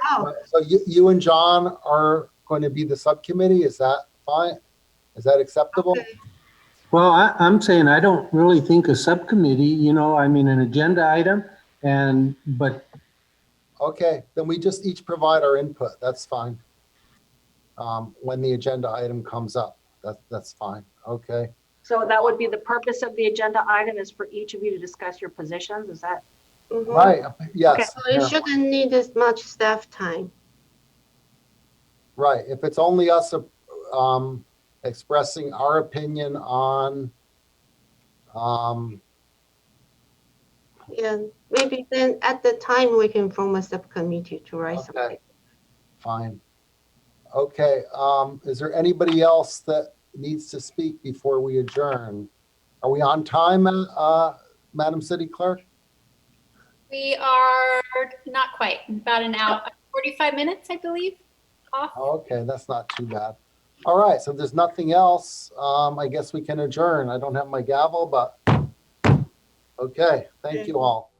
so you and John are going to be the subcommittee. Is that fine? Is that acceptable? Okay. Well, I'm saying I don't really think a subcommittee, an agenda item, but. Okay, then we just each provide our input. That's fine. When the agenda item comes up, that's fine. Okay. So that would be the purpose of the agenda item, is for each of you to discuss your positions. Is that? Mm-hmm. Right. Yes. Okay. So it shouldn't need as much staff time. Right. If it's only us expressing our opinion on, yeah, maybe then at the time we can form a subcommittee to write something. Fine. Okay. Is there anybody else that needs to speak before we adjourn? Are we on time, Madam City Clerk? We are not quite, about an hour, 45 minutes, I believe, off. Okay, that's not too bad. All right, so if there's nothing else, I guess we can adjourn. I don't have my gavel, but okay, thank you all.